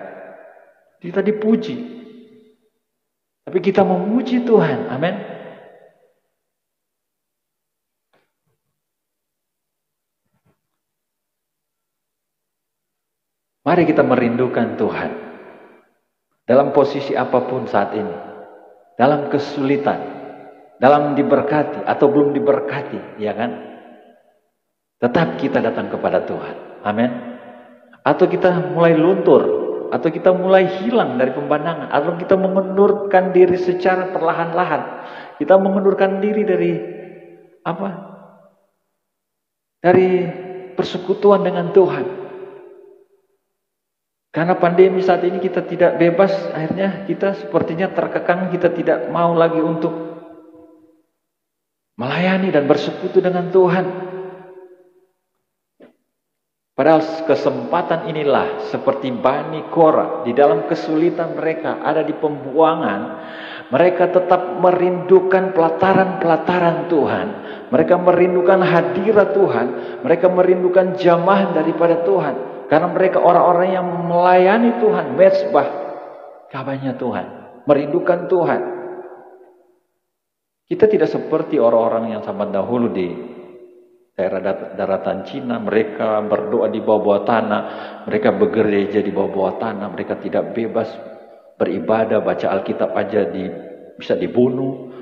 Kita dipuji, tapi kita memuji Tuhan. Amin. Mari kita merindukan Tuhan dalam posisi apapun saat ini, dalam kesulitan, dalam diberkati atau belum diberkati, ya kan? Tetap kita datang kepada Tuhan. Amin. Atau kita mulai luntur, atau kita mulai hilang dari pemandangan, atau kita mengundurkan diri secara perlahan-lahan. Kita mengundurkan diri dari apa? Dari persekutuan dengan Tuhan. Karena pandemi saat ini kita tidak bebas, akhirnya kita sepertinya terkekang, kita tidak mau lagi untuk melayani dan bersekutu dengan Tuhan. Padahal kesempatan inilah seperti Bani Korah, di dalam kesulitan mereka, ada di pembuangan, mereka tetap merindukan pelataran-pelataran Tuhan. Mereka merindukan hadirat Tuhan, mereka merindukan jamaah daripada Tuhan. Karena mereka orang-orang yang melayani Tuhan, mezbah, kabarnya Tuhan, merindukan Tuhan. Kita tidak seperti orang-orang yang zaman dahulu di daerah daratan Cina, mereka berdoa di bawah tanah, mereka bergereja di bawah tanah, mereka tidak bebas beribadah, baca Alkitab aja bisa dibunuh,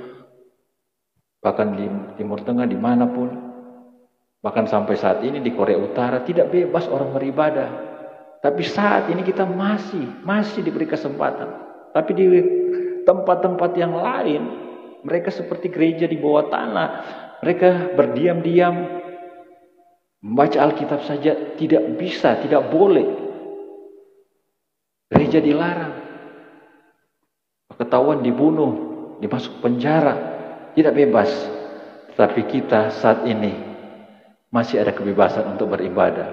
bahkan di Timur Tengah dimanapun. Bahkan sampai saat ini di Korea Utara tidak bebas orang beribadah. Tapi saat ini kita masih diberi kesempatan. Tapi di tempat-tempat yang lain, mereka seperti gereja di bawah tanah. Mereka berdiam-diam, membaca Alkitab saja tidak bisa, tidak boleh. Gereja dilarang. Ketahuan dibunuh, dimasuk penjara, tidak bebas. Tapi kita saat ini masih ada kebebasan untuk beribadah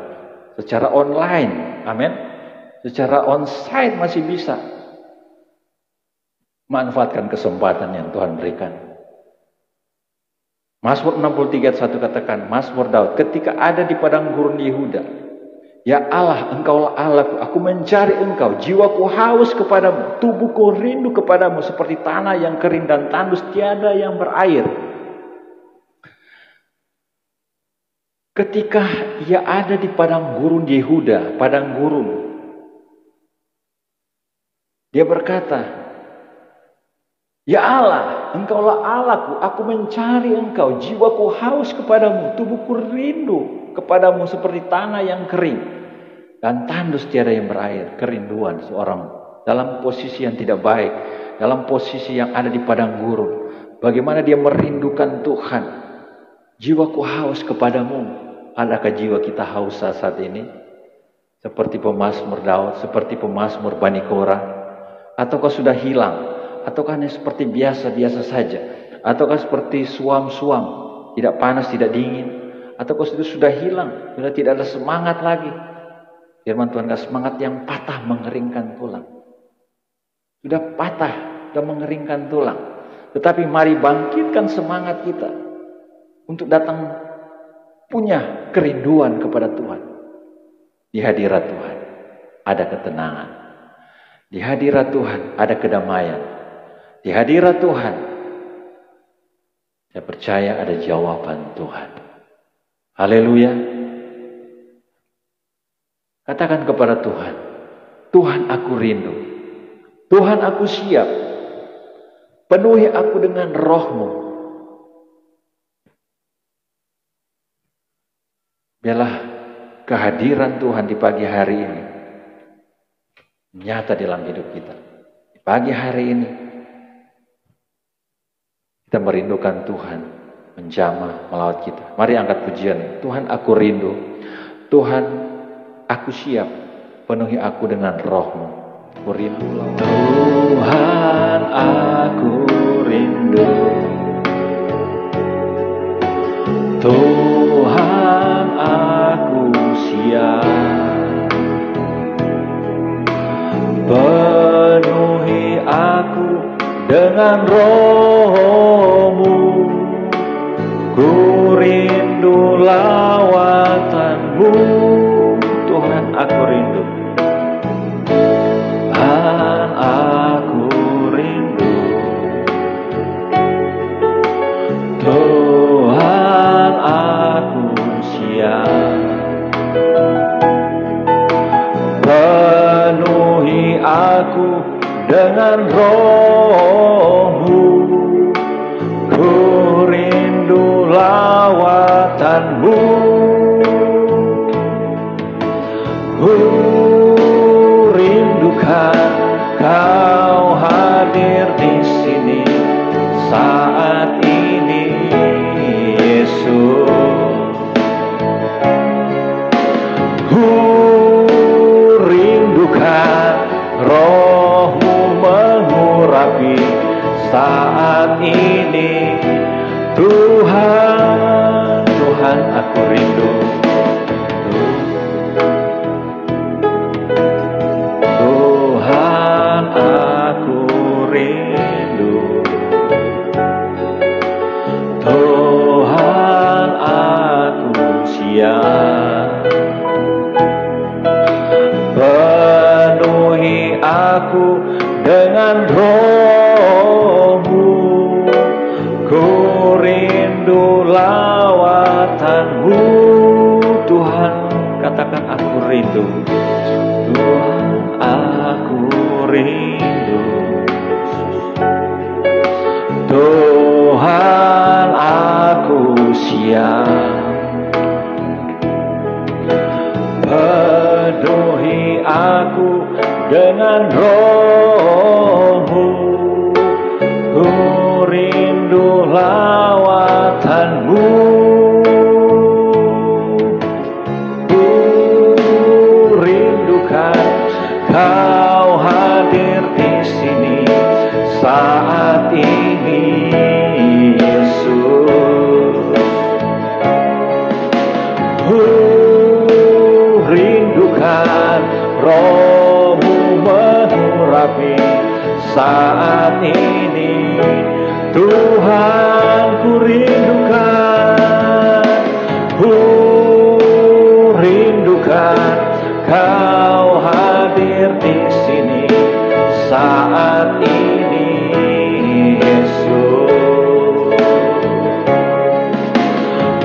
secara online, amin. Secara onsite masih bisa. Manfaatkan kesempatan yang Tuhan berikan. Mazmur 63 ayat 1 katakan, Mazmur Daud, ketika ada di padang gurun Yehuda, ya Allah, Engkaulah Allahku, aku mencari Engkau, jiwaku haus kepadamu, tubuhku rindu kepadamu seperti tanah yang kering dan tandus tiada yang berair. Ketika ia ada di padang gurun Yehuda, padang gurun, dia berkata, ya Allah, Engkaulah Allahku, aku mencari Engkau, jiwaku haus kepadamu, tubuhku rindu kepadamu seperti tanah yang kering dan tandus tiada yang berair. Kerinduan seorang dalam posisi yang tidak baik, dalam posisi yang ada di padang gurun, bagaimana dia merindukan Tuhan. Jiwaku haus kepadamu. Adakah jiwa kita haus saat ini? Seperti pemazmur Daud, seperti pemazmur Bani Korah? Ataukah sudah hilang? Ataukah hanya seperti biasa-biasa saja? Ataukah seperti suam-suam, tidak panas, tidak dingin? Ataukah sudah hilang, sudah tidak ada semangat lagi? Firman Tuhan kata semangat yang patah mengeringkan tulang. Sudah patah, sudah mengeringkan tulang. Tetapi mari bangkitkan semangat kita untuk datang punya kerinduan kepada Tuhan. Di hadirat Tuhan ada ketenangan. Di hadirat Tuhan ada kedamaian. Di hadirat Tuhan saya percaya ada jawaban Tuhan. Haleluya. Katakan kepada Tuhan, Tuhan aku rindu. Tuhan aku siap. Penuhi aku dengan roh-Mu. Biarlah kehadiran Tuhan di pagi hari ini nyata dalam hidup kita. Di pagi hari ini kita merindukan Tuhan menjamah melawat kita. Mari angkat pujian. Tuhan, aku rindu. Tuhan, aku siap. Penuhi aku dengan roh-Mu. Aku rindu lawan. Tuhan, aku rindu. Tuhan, aku siap. Penuhi aku dengan roh-Mu. Ku rindu lawatan-Mu. Tuhan, aku rindu. Tuhan, aku rindu. Tuhan, aku siap. Penuhi aku dengan roh-Mu. Ku rindu lawatan-Mu. Ku rindukan Kau hadir di sini saat ini, Yesus. Ku rindukan roh-Mu mengurapi saat ini, Tuhan. Tuhan, aku rindu. Tuhan, aku rindu. Tuhan, aku siap. Penuhi aku dengan roh-Mu. Ku rindu lawatan-Mu. Tuhan, katakan aku rindu. Tuhan, aku rindu. Tuhan, aku siap. Penuhi aku dengan roh-Mu. Ku rindu lawatan-Mu. Ku rindukan Kau hadir di sini saat ini, Yesus. Ku rindukan roh-Mu mengurapi saat ini, Tuhan. Ku rindukan, ku rindukan Kau hadir di sini saat ini, Yesus.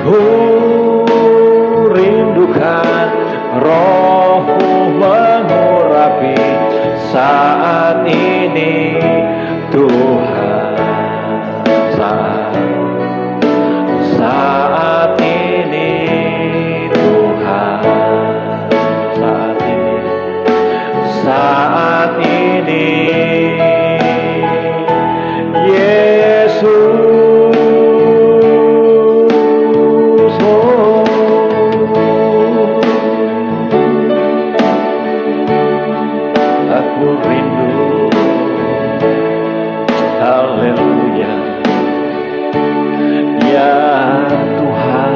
Ku rindukan roh-Mu mengurapi saat ini, Tuhan. Saat ini, Tuhan. Saat ini, Yesus. Oh, aku rindu. Haleluya. Ya Tuhan.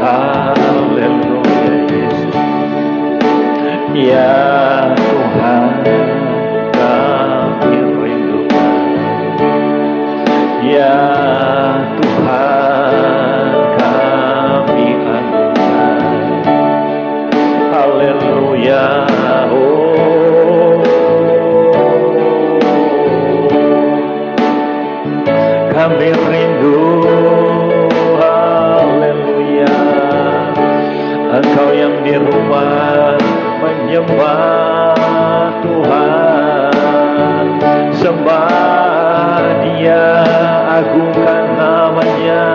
Haleluya, Yesus. Ya Tuhan, kami rindukan. Ya Tuhan, kami anugerahkan. Haleluya. Oh, kami rindu. Haleluya. Engkau yang di rumah menyembah Tuhan sembah Dia, agungkan namanya.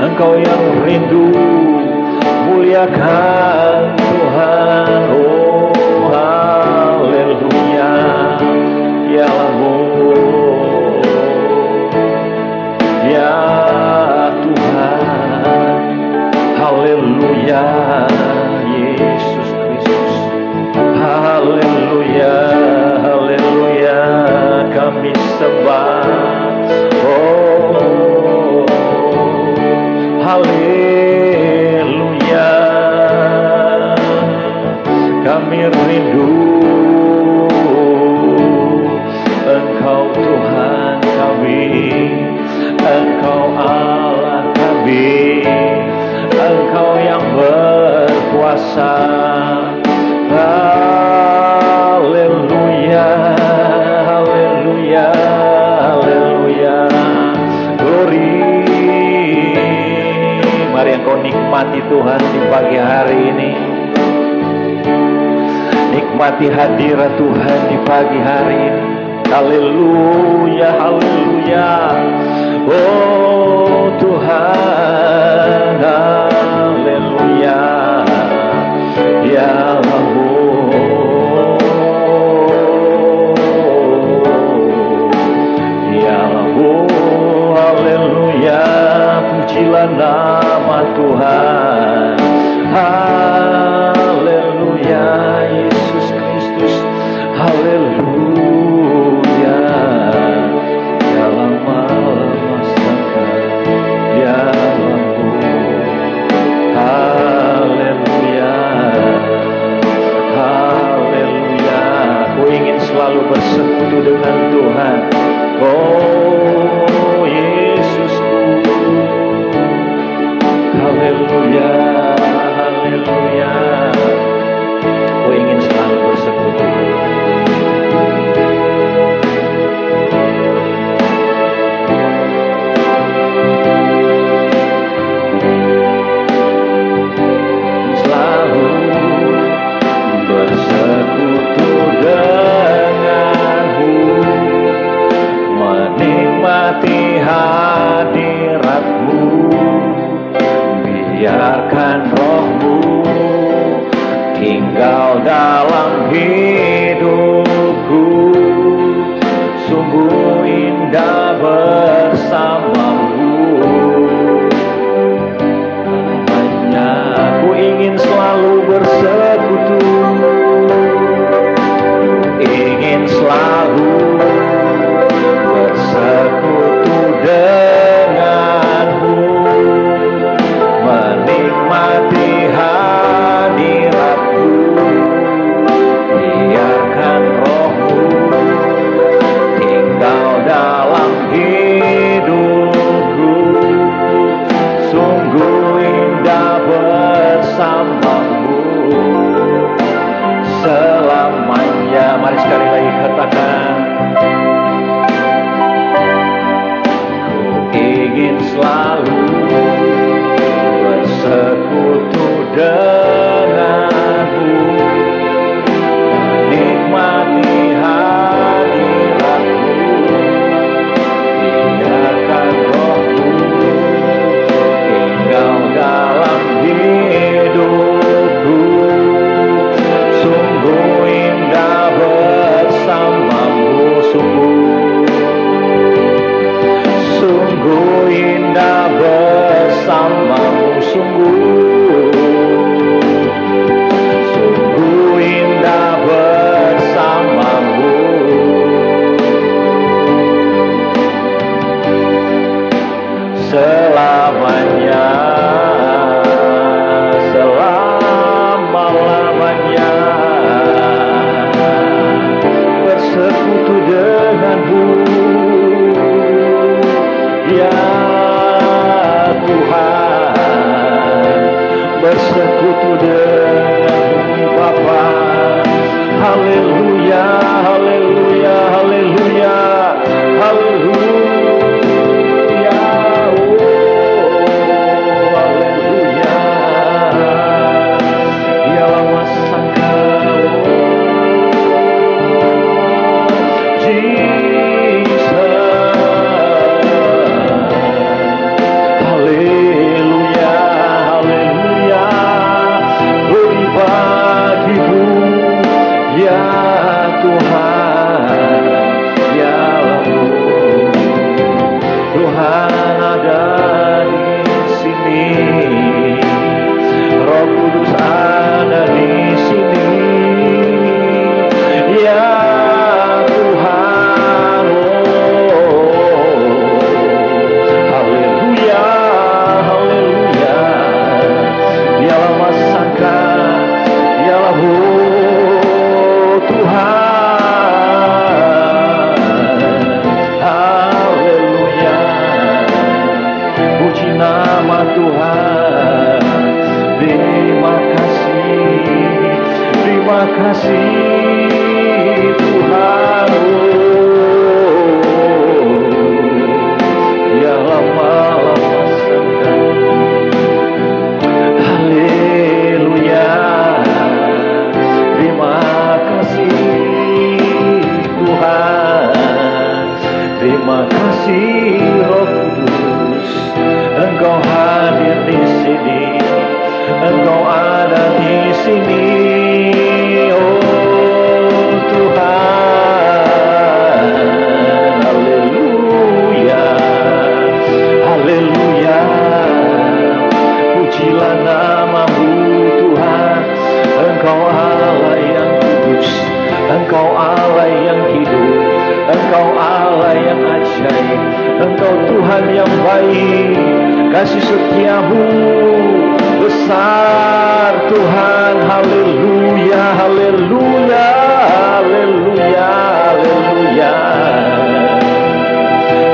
Engkau yang rindu, muliakan Tuhan. Oh haleluya, ya Lord, ya Tuhan. Haleluya, Yesus Kristus. Haleluya, haleluya, kami sembah. Oh haleluya, kami rindu Engkau Tuhan kami, Engkau Allah kami, Engkau yang berkuasa. Haleluya, haleluya, haleluya. Glory. Mari engkau nikmati Tuhan di pagi hari ini. Nikmati hadirat Tuhan di pagi hari ini. Haleluya, haleluya. Oh Tuhan, haleluya. Ya Allah, ya Allah, haleluya. Pujilah nama Tuhan. Haleluya, Yesus Kristus. Haleluya. Ya lama sangka, ya haleluya, haleluya. Ku ingin selalu bersekutu dengan Tuhan. Oh Yesusku. Haleluya, haleluya. Ku ingin selalu bersekutu. Selalu bersekutu denganmu, menikmati hadiratmu. Biarkan rohmu tinggal dalam hidupku. Sungguh indah bersamamu. Hanya ku ingin selalu bersekutu, ingin selalu bersekutu denganmu, menikmati hadiratmu. Biarkan rohmu tinggal dalam hidupku. Sungguh indah bersamamu selamanya. Mari sekali lagi katakan, ku ingin selalu bersekutu denganmu, menikmati hadiratmu. Biarkan rohmu tinggal dalam hidupku. Sungguh indah kasih Tuhan, ya lama-lama sangkan. Haleluya, terima kasih Tuhan, terima kasih Roh Kudus, Engkau hadir di sini, Engkau ada di sini. Oh Tuhan, haleluya, haleluya, pujilah nama-Mu Tuhan. Engkau Allah yang kudus, Engkau Allah yang hidup, Engkau Allah yang ajaib, Engkau Tuhan yang baik, kasih setia-Mu besar Tuhan. Haleluya, haleluya, haleluya, haleluya.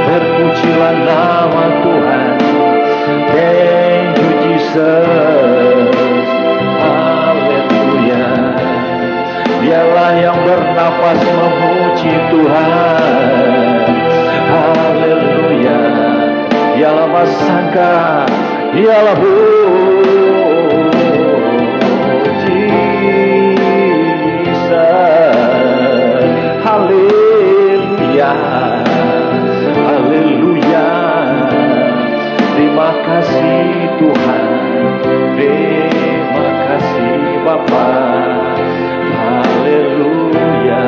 Terpujilah nama Tuhan. Thank you Jesus. Haleluya. Dialah yang bernafas memuji Tuhan. Haleluya. Dialah masangka, dialah haleluya, haleluya. Terima kasih Tuhan, terima kasih Bapa. Haleluya,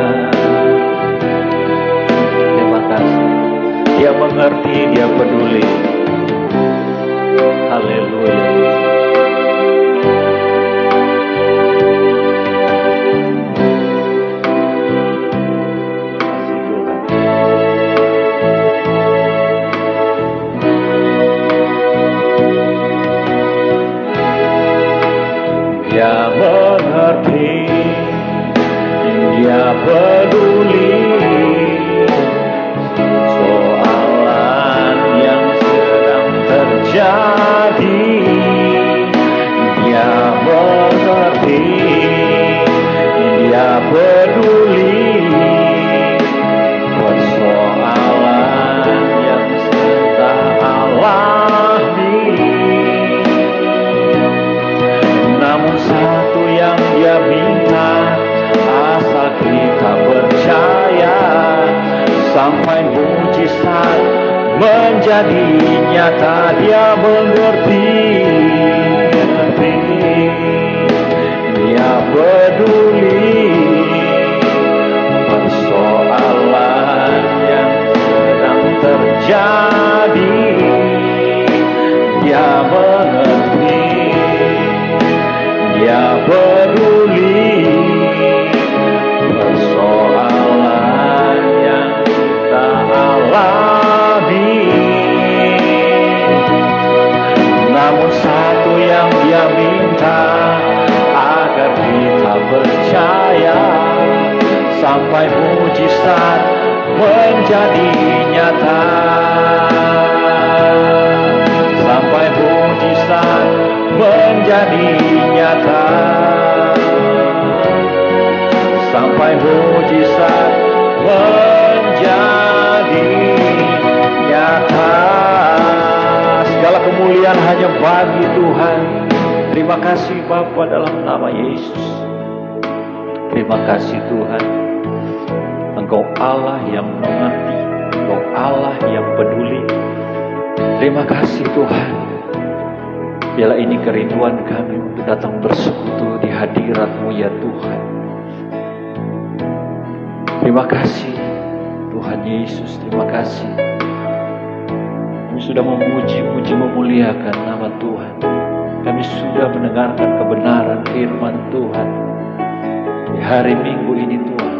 terima kasih. Dia mengerti, dia peduli. Haleluya. Dia mengerti, dia peduli soalan yang sedang terjadi. Dia mengerti, dia peduli persoalan yang sedang alami. Namun satu yang dia minta, asal kita percaya, sampai mujizat menjadi nyata. Dia mengerti, dia peduli persoalan yang sedang terjadi. Dia mengerti, dia peduli persoalan yang kita alami. Namun satu yang dia minta, agar kita percaya, sampai mujizat menjadi nyata. Sampai mujizat menjadi nyata, sampai mujizat menjadi nyata. Segala kemuliaan hanya bagi Tuhan. Terima kasih Bapa dalam nama Yesus. Terima kasih Tuhan. Engkau Allah yang mengerti, Engkau Allah yang peduli. Terima kasih Tuhan. Biarlah ini kerinduan kami untuk datang bersekutu di hadirat-Mu ya Tuhan. Terima kasih Tuhan Yesus, terima kasih. Kami sudah memuji-muji, memuliakan nama Tuhan. Kami sudah mendengarkan kebenaran firman Tuhan di hari Minggu ini Tuhan.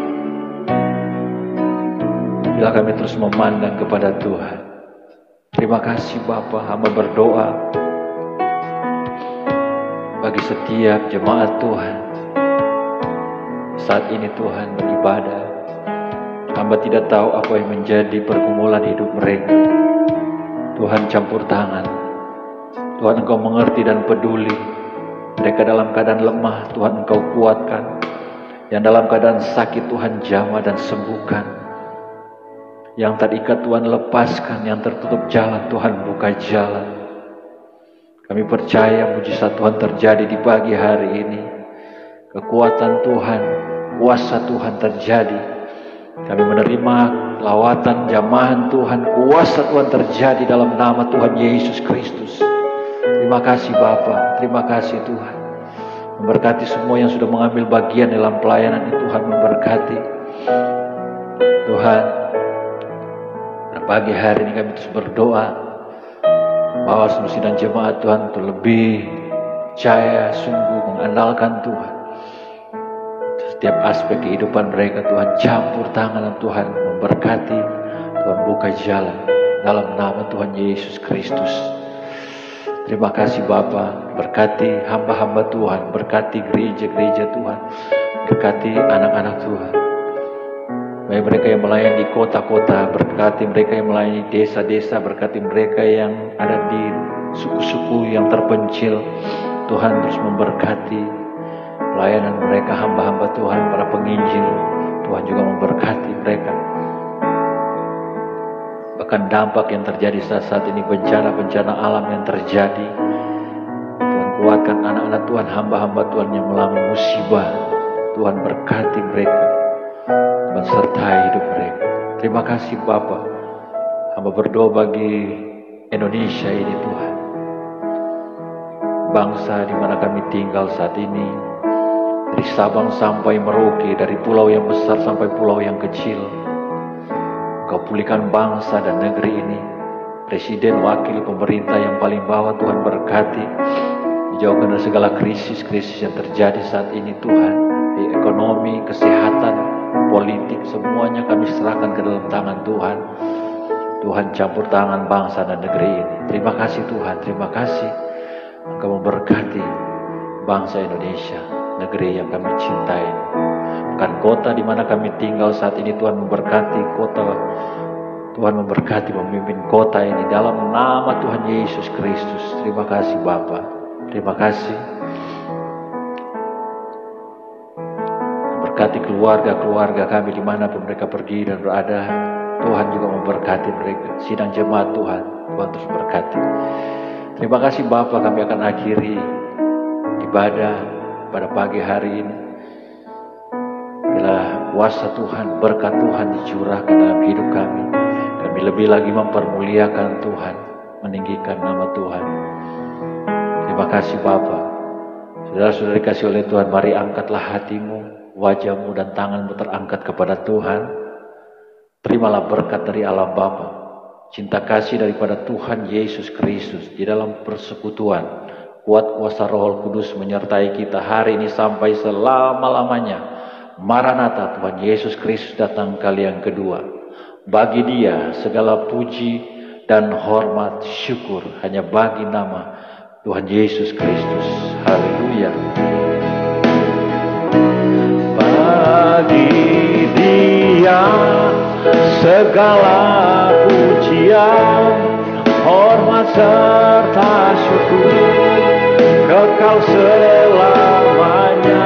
Bila kami terus memandang kepada Tuhan. Terima kasih Bapa, hamba berdoa bagi setiap jemaat Tuhan. Saat ini Tuhan beribadah, hamba tidak tahu apa yang menjadi pergumulan hidup mereka. Tuhan campur tangan. Tuhan Engkau mengerti dan peduli. Mereka dalam keadaan lemah, Tuhan Engkau kuatkan. Yang dalam keadaan sakit Tuhan jamah dan sembuhkan. Yang terikat Tuhan lepaskan, yang tertutup jalan Tuhan buka jalan. Kami percaya mujizat Tuhan terjadi di pagi hari ini. Kekuatan Tuhan, kuasa Tuhan terjadi. Kami menerima lawatan jamahan Tuhan, kuasa Tuhan terjadi dalam nama Tuhan Yesus Kristus. Terima kasih Bapa, terima kasih Tuhan. Memberkati semua yang sudah mengambil bagian dalam pelayanan ini, Tuhan memberkati. Tuhan, pada pagi hari ini kami terus berdoa bahwa seluruh sidang jemaat Tuhan untuk lebih percaya, sungguh mengandalkan Tuhan. Setiap aspek kehidupan mereka Tuhan campur tangan Tuhan memberkati, Tuhan buka jalan dalam nama Tuhan Yesus Kristus. Terima kasih Bapa, berkati hamba-hamba Tuhan, berkati gereja-gereja Tuhan, berkati anak-anak Tuhan. Baik mereka yang melayani di kota-kota, berkati mereka yang melayani desa-desa, berkati mereka yang ada di suku-suku yang terpencil. Tuhan terus memberkati pelayanan mereka, hamba-hamba Tuhan, para penginjil. Tuhan juga memberkati mereka. Bahkan dampak yang terjadi saat ini, bencana-bencana alam yang terjadi, Tuhan kuatkan anak-anak Tuhan, hamba-hamba Tuhan yang mengalami musibah. Tuhan berkati mereka, mensertai hidup mereka. Terima kasih Bapa. Hamba berdoa bagi Indonesia ini Tuhan, bangsa di mana kami tinggal saat ini, dari Sabang sampai Merauke, dari pulau yang besar sampai pulau yang kecil. Kau pulihkan bangsa dan negeri ini. Presiden, wakil, pemerintah yang paling bawah Tuhan berkati. Dijauhkan dari segala krisis-krisis yang terjadi saat ini Tuhan. Di ekonomi, kesehatan, politik, semuanya kami serahkan ke dalam tangan Tuhan. Tuhan campur tangan bangsa dan negeri ini. Terima kasih Tuhan, terima kasih. Engkau memberkati bangsa Indonesia, negeri yang kami cintai. Bukan kota di mana kami tinggal saat ini, Tuhan memberkati kota. Tuhan memberkati memimpin kota ini dalam nama Tuhan Yesus Kristus. Terima kasih Bapa. Terima kasih. Berkati keluarga-keluarga kami dimanapun mereka pergi dan berada. Tuhan juga memberkati mereka. Sidang jemaat Tuhan, Tuhan terus berkati. Terima kasih Bapa, kami akan akhiri ibadah pada pagi hari ini. Bila kuasa Tuhan, berkat Tuhan dicurahkan dalam hidup kami, kami lebih lagi mempermuliakan Tuhan, meninggikan nama Tuhan. Terima kasih Bapa. Saudara-saudara dikasih oleh Tuhan, mari angkatlah hatimu, wajahmu dan tanganmu terangkat kepada Tuhan. Terimalah berkat dari Allah Bapa, cinta kasih daripada Tuhan Yesus Kristus di dalam persekutuan, kuat kuasa Roh Kudus menyertai kita hari ini sampai selama-lamanya. Maranatha, Tuhan Yesus Kristus datang kali yang kedua. Bagi Dia segala puji dan hormat syukur hanya bagi nama Tuhan Yesus Kristus. Haleluya. Bagi Dia segala pujian, hormat serta syukur kekal selamanya.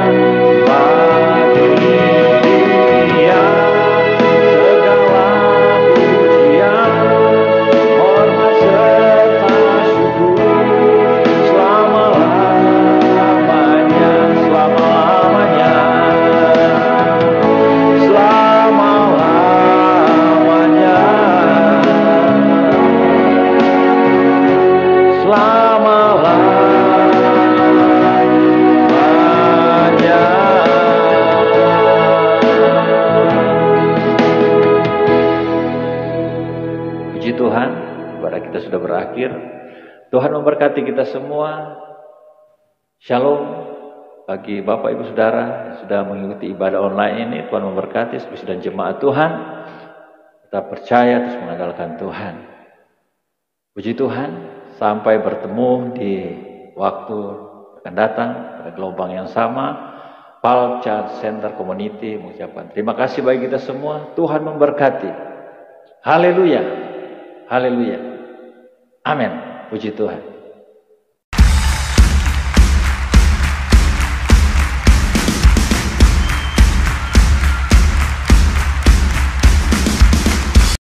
Sudah berakhir. Tuhan memberkati kita semua. Shalom bagi Bapak Ibu Saudara yang sudah mengikuti ibadah online ini. Tuhan memberkati dan jemaat Tuhan. Tetap percaya terus mengandalkan Tuhan. Puji Tuhan, sampai bertemu di waktu akan datang pada gelombang yang sama. Palm Church Center Community mengucapkan terima kasih bagi kita semua. Tuhan memberkati. Haleluya. Haleluya. Amin. Puji Tuhan.